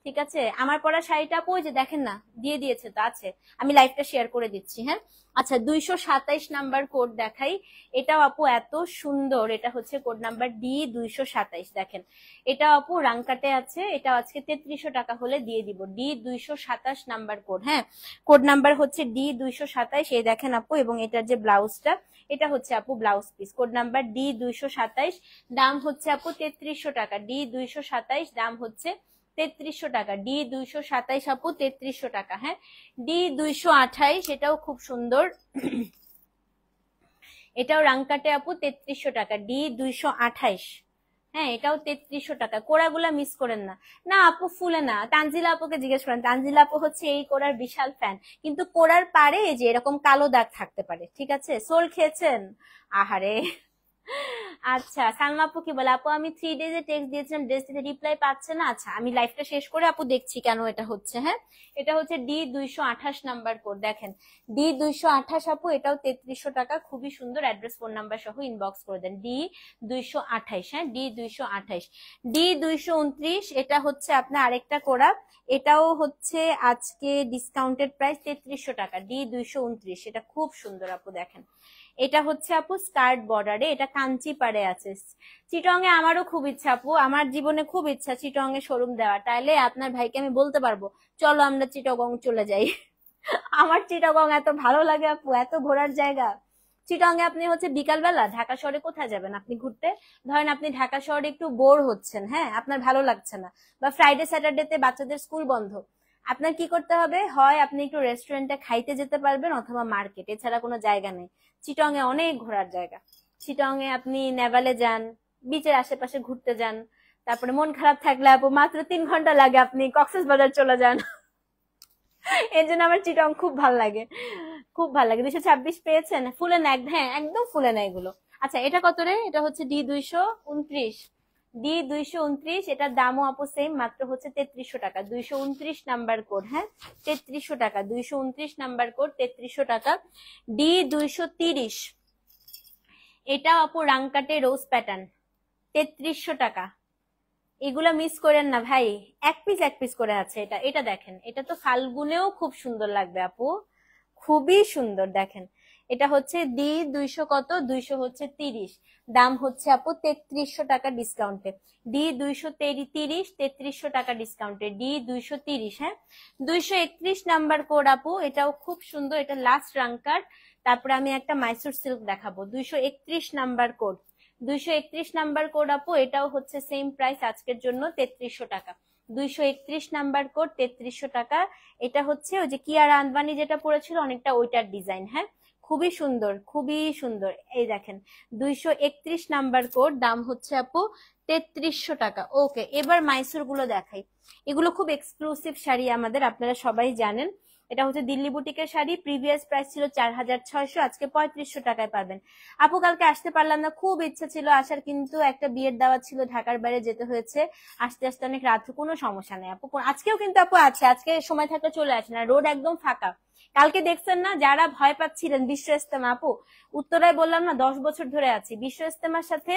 ঠিক আছে, আমার পরা শাড়িটা আপু ওই যে দেখেন না, দিয়ে দিয়েছে তো, আছে, আমি লাইভটা শেয়ার করে দিচ্ছি। হ্যাঁ, আচ্ছা, 227 নাম্বার কোড দেখাই। এটাও আপু এত সুন্দর। এটা হচ্ছে কোড নাম্বার D227। দেখেন, এটা আপু রাংকাটে আছে, এটা আজকে 3300 টাকা হলে দিয়ে দিব। D227 number code. হ্যাঁ, কোড নাম্বার হচ্ছে D227। এই দেখেন আপু, এবং এটার যে ব্লাউজটা, এটা হচ্ছে আপু blouse piece. Code number D227, দাম হচ্ছে আপু 3300 টাকা। D227, দাম হচ্ছে 3300 টাকা। D227 আপু 3300 টাকা। হ্যাঁ, D228, এটাও খুব সুন্দর। এটাও রাংকাটে আপু 3300 টাকা, D228। হ্যাঁ, এটাও 3300 টাকা। কোড়াগুলা মিস করেন না। না আপু, ফুলে না। তানজিলা আপুকে জিজ্ঞেস করেন, তানজিলা আপু হচ্ছে এই কোড়ার বিশাল ফ্যান। কিন্তু কোড়ার পারে যে এরকম কালো দাগ থাকতে পারে, ঠিক আছে? সোল খেয়েছেন? আহারে। আচ্ছা, সালমা আপু কি বলে? আপু আমি 3 ডেজে টেক্সট দিয়েছিলাম, ড্রেস দিতে রিপ্লাই পাচ্ছে না। আচ্ছা, আমি লাইভটা শেষ করে আপু দেখছি কেন এটা হচ্ছে। হ্যাঁ, এটা হচ্ছে D228 নাম্বার কোড। দেখেন, D228 আপু, এটাও 3300 টাকা। খুবই সুন্দর। অ্যাড্রেস, ফোন নাম্বার সহ ইনবক্স করে দেন। D228। হ্যাঁ, D228। D229, এটা হচ্ছে আপনার আরেকটা কোড়া। এটাও হচ্ছে আজকে ডিসকাউন্টেড প্রাইস 3300 টাকা। D229, এটা খুব সুন্দর আপু। দেখেন, এটা হচ্ছে আপু স্কার্ট বর্ডারে, এটা কাঞ্চি পাড়ে আছে। চিটং এ আমারও খুব ইচ্ছা আপু, আমার জীবনে খুব ইচ্ছা চিটং এ শোরুম দেওয়া। তাইলে আপনার ভাইকে আমি বলতে পারবো, চলো আমরা চিটগং চলে যাই। আমার চিটগং এত ভালো লাগে আপু, এত ঘোরার জায়গা। চিটং এ আপনি হচ্ছে বিকালবেলা ঢাকা শহরে কোথায় যাবেন আপনি ঘুরতে? ধরেন আপনি ঢাকা শহরে একটু বোর হচ্ছেন, হ্যাঁ, আপনার ভালো লাগছে না, বা ফ্রাইডে স্যাটারডে তে বাচ্চাদের স্কুল বন্ধ, আপনার কি করতে হবে, হয় আপনি একটু রেস্টুরেন্টে খাইতে যেতে পারবেন অথবা মার্কেট, এছাড়া কোনো জায়গা নেই। চিটং এ অনেক ঘোরার জায়গা। চিটং এ আপনি নেভালে যান, বিচের আশেপাশে ঘুরতে যান। তারপরে মন খারাপ থাকলে আপু মাত্র 3 ঘন্টা লাগে, আপনি কক্সবাজার চলে যান। এই জন্য আমার চিটং খুব ভালো লাগে, খুব ভালো লাগে। 226 পেয়েছেন, ফুলে না? হ্যাঁ একদম ফুলে না এগুলো। আচ্ছা এটা কত রে? এটা হচ্ছে D229, D229, এটার দামও আপু সেম, মাত্র হচ্ছে 3300 টাকা। 229 নাম্বার কোড, হ্যাঁ 3300 টাকা, 229 নাম্বার কোড 3300 টাকা। D230, এটা আপু রাংকাটে রোজ প্যাটার্ন, 3300 টাকা। এগুলা মিস করেন না ভাই, এক পিস এক পিস করে আছে। এটা এটা দেখেন, এটা তো ফাল্গুনেও খুব সুন্দর লাগবে আপু, খুবই সুন্দর। দেখেন এটা হচ্ছে D200 কত, 230, দাম হচ্ছে আপু 3300 টাকা ডিসকাউন্টে। D230, 3300 টাকা ডিসকাউন্টে, D230। হ্যাঁ 231 নাম্বার কোড আপু, এটাও খুব সুন্দর, এটা লাস্ট রাঙ্কার। তারপরে আমি একটা মাইসুর সিল্ক দেখাবো, 231 নাম্বার কোড, 231 নাম্বার কোড আপু, এটাও হচ্ছে সেম প্রাইস আজকের জন্য 3300 টাকা। 231 নাম্বার কোড 3300 টাকা। এটা হচ্ছে ওই যে কিয়ারা আদবানি যেটা পড়েছিল অনেকটা ওইটার ডিজাইন। হ্যাঁ খুবই সুন্দর, খুবই সুন্দর। এই দেখেন 231 নাম্বার কোড, দাম হচ্ছে আপু 3300 টাকা। ওকে এবার মাইসুর গুলো দেখাই। এগুলো খুব এক্সক্লুসিভ শাড়ি আমাদের, আপনারা সবাই জানেন। এটা হচ্ছে দিল্লি বুটিকের শাড়ি, প্রিভিয়াস প্রাইস ছিল 4600, আজকে 3500 টাকায় পাবেন। আপু কালকে আসতে পারলাম না, খুব ইচ্ছা ছিল আসার, কিন্তু একটা বিয়ের দাওয়াত ছিল, ঢাকার বাইরে যেতে হয়েছে। আসতে আসতে অনেক রাত, কোনো সমস্যা নেই আপু। আজকেও কিন্তু আপু আছে, আজকে সময় থাকলে চলে আসেন, আর রোড একদম ফাঁকা। কালকে দেখছেন না যারা ভয় পাচ্ছিলেন বিশ্ব ইস্তেমা, আপু উত্তরায় বললাম না 10 বছর ধরে আছি বিশ্ব ইস্তেমার সাথে।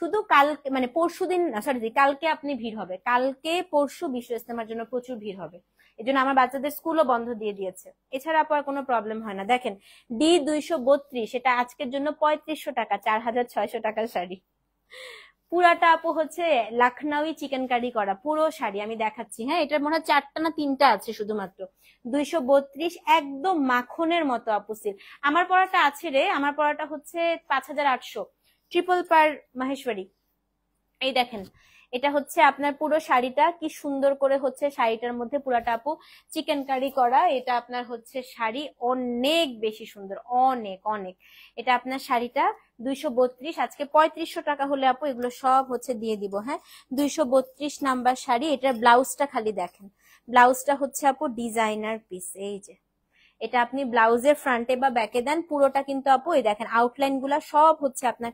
শুধু কালকে মানে পরশু দিন, সরি কালকে আপনি ভিড় হবে, কালকে পরশু বিশ্ব ইস্তেমার জন্য প্রচুর ভিড় হবে। এই জন্য আমার বাচ্চাদের স্কুলও বন্ধ দিয়ে দিয়েছে। এছাড়া আপু আর কোনো প্রবলেম হয় না। দেখেন D232, এটা আজকের জন্য 3500 টাকা, 4600 টাকার শাড়ি। পুরাটা আপু হচ্ছে লখনউই চিকেন কারি করা পুরো শাড়ি, আমি দেখাচ্ছি। হ্যাঁ এটার মনে হয় 4টা না 3টা আছে শুধুমাত্র। 232, একদম মাখনের মতো আপু সিল। আমার পরাটা আছে রে, আমার পরাটা হচ্ছে 5800, ট্রিপল পার মাহেশ্বরী। এই দেখেন এটা হচ্ছে আপনার পুরো শাড়িটা কি সুন্দর করে হচ্ছে, শাড়িটার মধ্যে পুরাটা আপু চিকেন কারি করা। এটা আপনার হচ্ছে শাড়ি অনেক বেশি সুন্দর, অনেক অনেক। এটা আপনার শাড়িটা 232, আজকে 3500 টাকা হলে আপু এগুলো সব হচ্ছে দিয়ে দিব। হ্যাঁ 232 নাম্বার শাড়ি। এটার ব্লাউজটা খালি দেখেন, ব্লাউজটা হচ্ছে আপু ডিজাইনার পিস। এই যে এটা আপনি ব্লাউজের ফ্রন্টে বা ব্যাকে দেন, পুরোটা কিন্তু আপু এই দেখেন আউটলাইন গুলা সব হচ্ছে আপনার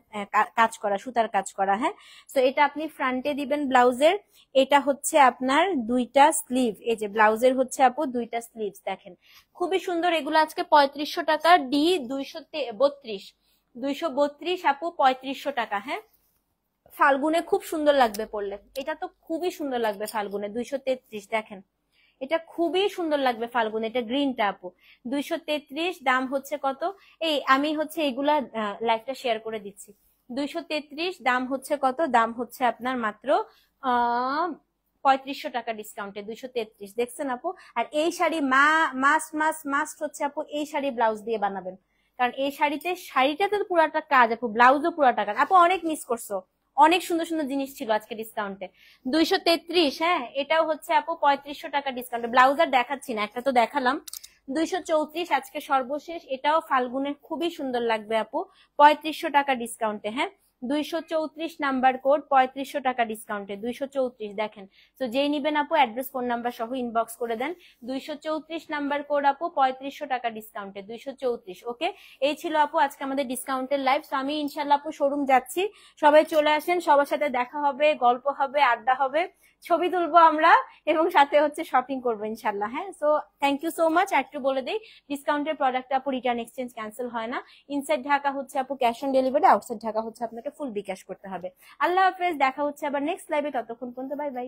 কাজ করা, সুতার কাজ করা। হ্যাঁ তো এটা আপনি ফ্রন্টে দিবেন ব্লাউজের। এটা হচ্ছে আপনার 2টা স্লিভ, এই যে ব্লাউজের হচ্ছে আপু 2টা স্লিভস। দেখেন খুবই সুন্দর। এগুলো আজকে 3500 টাকা। D232, 232 আপু 3500 টাকা। হ্যাঁ ফাল্গুনে খুব সুন্দর লাগবে পরলে, এটা তো খুবই সুন্দর লাগবে ফাল্গুনে। 233, দেখেন এটা খুবই সুন্দর লাগবে ফাল্গুন, এটা গ্রিনটা আপু। 233, দাম হচ্ছে কত? এই আমি হচ্ছে এগুলা লাইভটা শেয়ার করে দিচ্ছি। 233, দাম হচ্ছে কত? দাম হচ্ছে আপনার মাত্র 3500 টাকা ডিসকাউন্টে 233। দেখছেন আপু? আর এই শাড়ি মাস্ট হচ্ছে আপু এই শাড়ি ব্লাউজ দিয়ে বানাবেন, কারণ এই শাড়িটাতে তো পুরাটা কাজ আপু, ব্লাউজও পুরাটা কাজ। আপু অনেক মিস করছো, অনেক সুন্দর সুন্দর জিনিস ছিল আজকে ডিসকাউন্টে। 233, হ্যাঁ এটাও হচ্ছে আপু 3500 টাকা ডিসকাউন্টে। ব্লাউজ আর দেখাচ্ছি না, একটা তো দেখালাম। 234 আজকে সর্বশেষ, এটাও ফাল্গুনের খুবই সুন্দর লাগবে আপু, 3500 টাকা ডিসকাউন্টে। হ্যাঁ 234 নাম্বার কোড, 3500 টাকা ডিসকাউন্টে। 234 দেখেন। তো যেই নিবেন আপু অ্যাড্রেস ফোন নাম্বার সহ ইনবক্স করে দেন। 234 নাম্বার কোড আপু, 3500 টাকা ডিসকাউন্টে 234। ওকে এই ছিল আপু আজকে আমাদের ডিসকাউন্টের লাইভ। তো আমি ইনশাল্লাহ আপু শোরুম যাচ্ছি, সবাই চলে আসেন, সবার সাথে দেখা হবে, গল্প হবে, আড্ডা হবে, ছবি তুলবো আমরা, এবং সাথে হচ্ছে শপিং করবো ইনশাল্লাহ। হ্যাঁ so thank you so much. একটু বলে দিই ডিসকাউন্টের প্রোডাক্ট আপু রিটার্ন এক্সচেঞ্জ ক্যান্সেল হয় না। ইনসাইড ঢাকা হচ্ছে আপু cash on delivery, outside Dhaka হচ্ছে আপনাকে ফুল বিকাশ করতে হবে। আল্লাহ হাফেজ, দেখা হচ্ছে আবার নেক্সট লাইভে, ততক্ষণ পর্যন্ত বাই বাই।